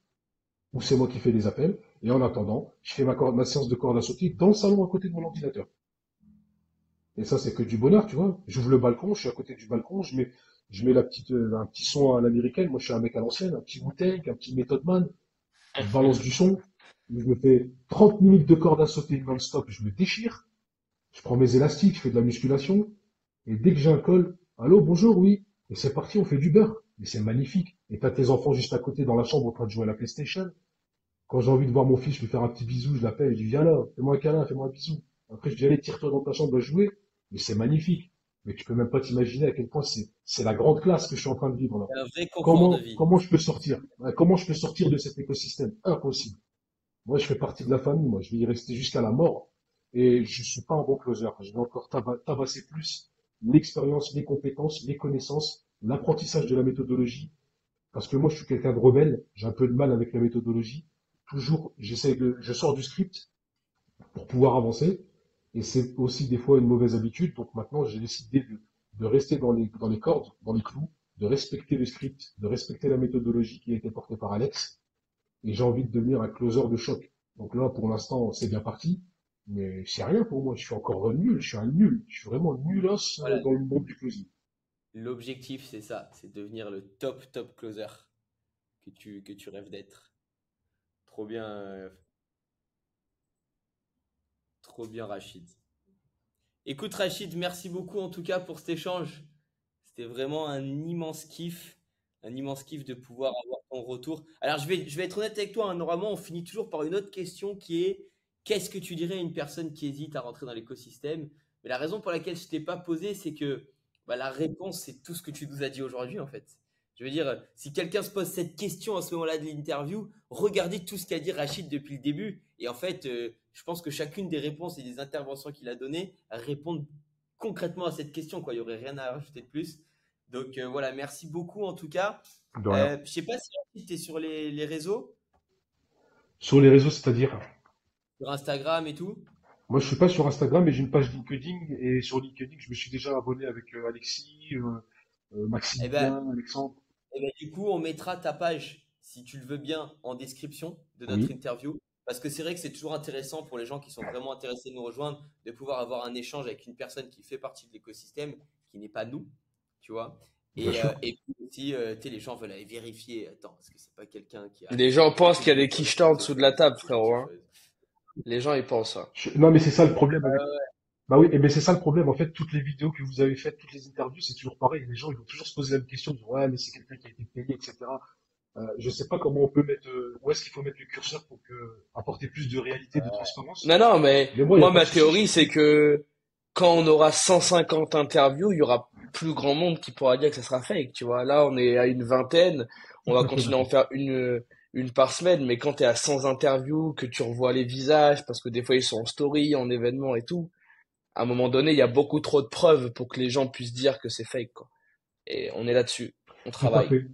ou c'est moi qui fais les appels. Et en attendant, je fais ma séance de corde à sauter dans le salon à côté de mon ordinateur. Et ça, c'est que du bonheur, tu vois. J'ouvre le balcon, je suis à côté du balcon, je mets un petit son à l'américaine. Moi, je suis un mec à l'ancienne, un petit Wu-Tang, un petit Method Man. Je balance du son. Je me fais 30 minutes de corde à sauter non-stop, je me déchire. Je prends mes élastiques, je fais de la musculation. Et dès que j'ai un call, allô, bonjour, oui. Et c'est parti, on fait du beurre. Et c'est magnifique. Et t'as tes enfants juste à côté dans la chambre en train de jouer à la PlayStation. Quand j'ai envie de voir mon fils, je lui faire un petit bisou, je l'appelle, je lui dis, viens là, fais-moi un câlin, fais-moi un bisou. Après, je dis, allez, tire-toi dans ta chambre à jouer. Mais c'est magnifique. Mais tu peux même pas t'imaginer à quel point c'est la grande classe que je suis en train de vivre là. C'est un vrai confort de vie. Comment je peux sortir? Comment je peux sortir de cet écosystème? Impossible. Moi, je fais partie de la famille, moi, je vais y rester jusqu'à la mort. Et je suis pas un bon closer. Je vais encore tabasser plus l'expérience, les compétences, les connaissances, l'apprentissage de la méthodologie. Parce que moi, je suis quelqu'un de rebelle. J'ai un peu de mal avec la méthodologie. Toujours, je sors du script pour pouvoir avancer. Et c'est aussi des fois une mauvaise habitude. Donc maintenant, j'ai décidé de rester dans les cordes, dans les clous, de respecter le script, de respecter la méthodologie qui a été portée par Alex. Et j'ai envie de devenir un closer de choc. Donc là, pour l'instant, c'est bien parti. Mais c'est rien pour moi. Je suis encore nul. Je suis un nul. Je suis vraiment nulos Voilà, dans le monde du closing. l'objectif, c'est ça, c'est devenir le top closer que tu rêves d'être. Trop bien, trop bien, Rachid. Écoute, Rachid, merci beaucoup en tout cas pour cet échange. C'était vraiment un immense kiff de pouvoir avoir ton retour. Alors, je vais être honnête avec toi, hein, normalement, on finit toujours par une autre question qui est qu'est-ce que tu dirais à une personne qui hésite à rentrer dans l'écosystème? Mais la raison pour laquelle je ne t'ai pas posé, c'est que bah, la réponse, c'est tout ce que tu nous as dit aujourd'hui, en fait. Je veux dire, si quelqu'un se pose cette question à ce moment-là de l'interview, regardez tout ce qu'a dit Rachid depuis le début. Et en fait, je pense que chacune des réponses et des interventions qu'il a données répondent concrètement à cette question, quoi. Il n'y aurait rien à rajouter de plus. Donc voilà, merci beaucoup en tout cas. De rien. Je sais pas si tu es sur les réseaux, Sur les réseaux, c'est-à-dire, sur Instagram et tout. moi, je suis pas sur Instagram, mais j'ai une page LinkedIn. Et sur LinkedIn, je me suis déjà abonné avec Alexis, Eh ben, Maximilien, Alexandre. du coup, on mettra ta page, si tu le veux bien, en description de notre Oui, interview. Parce que c'est vrai que c'est toujours intéressant pour les gens qui sont vraiment intéressés de nous rejoindre, de pouvoir avoir un échange avec une personne qui fait partie de l'écosystème, qui n'est pas nous, tu vois. bien sûr. Et puis aussi, tu sais, les gens veulent aller vérifier. Attends, est-ce que c'est pas quelqu'un qui a Les gens pensent fait qu'il y a du des quichetas en dessous de la table, frérot, hein. chose. Les gens, ils pensent ça. Non, mais c'est ça le problème avec. Bah oui, mais c'est ça le problème. En fait, toutes les vidéos que vous avez faites, toutes les interviews, c'est toujours pareil. Les gens, ils vont toujours se poser la même question. Ils vont, ouais, mais c'est quelqu'un qui a été payé, etc. Je sais pas comment on peut mettre, où est-ce qu'il faut mettre le curseur pour apporter plus de réalité, de transparence. Non, non, mais Mais moi, il n'y a moi, pas de ma souci. théorie, c'est que quand on aura 150 interviews, il y aura plus grand monde qui pourra dire que ça sera fake, tu vois. Là, on est à une vingtaine, on Tout va à fait continuer à en d'accord. faire une par semaine, mais quand t'es à 100 interviews, que tu revois les visages, parce que des fois ils sont en story, en événement et tout, à un moment donné, il y a beaucoup trop de preuves pour que les gens puissent dire que c'est fake, quoi. Et on est là-dessus, on Tout à travaille. fait.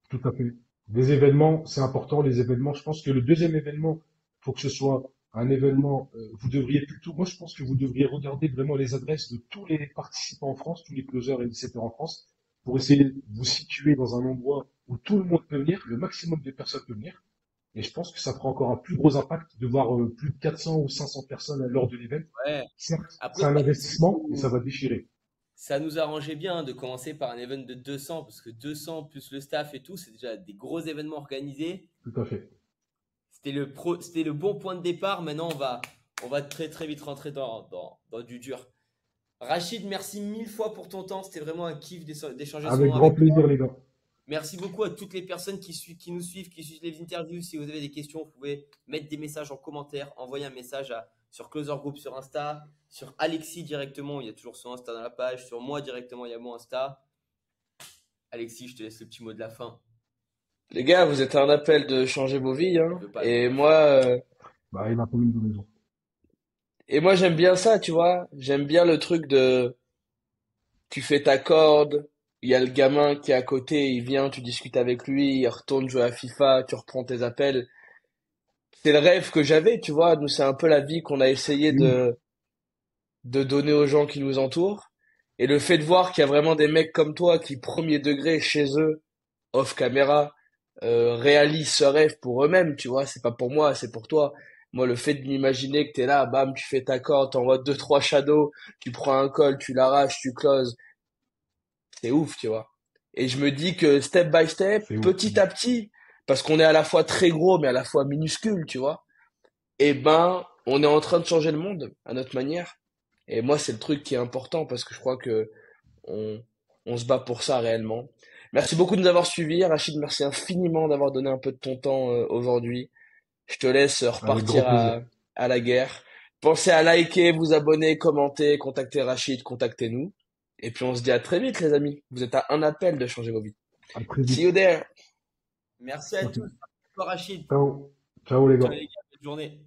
Tout à fait. Des événements, c'est important, les événements. Je pense que le deuxième événement, faut que ce soit un événement, vous devriez plutôt, moi je pense que vous devriez regarder vraiment les adresses de tous les participants en France, tous les closers et les setters en France, pour essayer de vous situer dans un endroit où tout le monde peut venir, le maximum de personnes peuvent venir. Et je pense que ça fera encore un plus gros impact de voir plus de 400 ou 500 personnes lors de l'événement. Ouais. Certes, Après, c'est un ça, investissement, mais ça va déchirer. ça nous arrangeait bien de commencer par un event de 200, parce que 200 plus le staff et tout, c'est déjà des gros événements organisés. Tout à fait. C'était le bon point de départ. Maintenant, on va très très vite rentrer dans du dur. Rachid, merci mille fois pour ton temps. C'était vraiment un kiff d'échanger ce Avec moment grand avec toi. plaisir, les gars. Merci beaucoup à toutes les personnes qui nous suivent, qui suivent les interviews. Si vous avez des questions, vous pouvez mettre des messages en commentaire, envoyer un message sur Closer Group sur Insta, sur Alexis directement, il y a toujours son Insta dans la page, sur moi directement, il y a mon Insta. Alexis, je te laisse le petit mot de la fin. Les gars, vous êtes un appel de changer vos vies, Je hein. veux pas le mot Et de la moi, fin. Bah, il a pas eu de raison. Et moi, j'aime bien ça, tu vois. J'aime bien le truc de, tu fais ta corde, il y a le gamin qui est à côté, il vient, tu discutes avec lui, il retourne jouer à FIFA, tu reprends tes appels. C'est le rêve que j'avais, tu vois. Nous, c'est un peu la vie qu'on a essayé C'est ouf. de donner aux gens qui nous entourent. Et le fait de voir qu'il y a vraiment des mecs comme toi qui, premier degré, chez eux, off caméra, réalisent ce rêve pour eux-mêmes, tu vois. C'est pas pour moi, c'est pour toi. Moi, le fait de m'imaginer que t'es là, bam, tu fais ta corde, t'envoies deux, trois shadows, tu prends un call, tu l'arraches, tu closes, c'est ouf, tu vois. Et je me dis que step by step, C'est ouf. petit à petit, parce qu'on est à la fois très gros, mais à la fois minuscule, tu vois, eh ben, on est en train de changer le monde à notre manière. Et moi, c'est le truc qui est important parce que je crois que on, on se bat pour ça réellement. Merci beaucoup de nous avoir suivis. Rachid, merci infiniment d'avoir donné un peu de ton temps aujourd'hui. Je te laisse Avec grand repartir plaisir. à la guerre. Pensez à liker, vous abonner, commenter, contacter Rachid, contactez-nous. Et puis on se dit à très vite, les amis. Vous êtes à un appel de changer vos vies. À très See you vite. there. Merci à tous. Merci. Merci, Rachid. Ciao. Ciao les Ciao gars. les gars, bonne journée.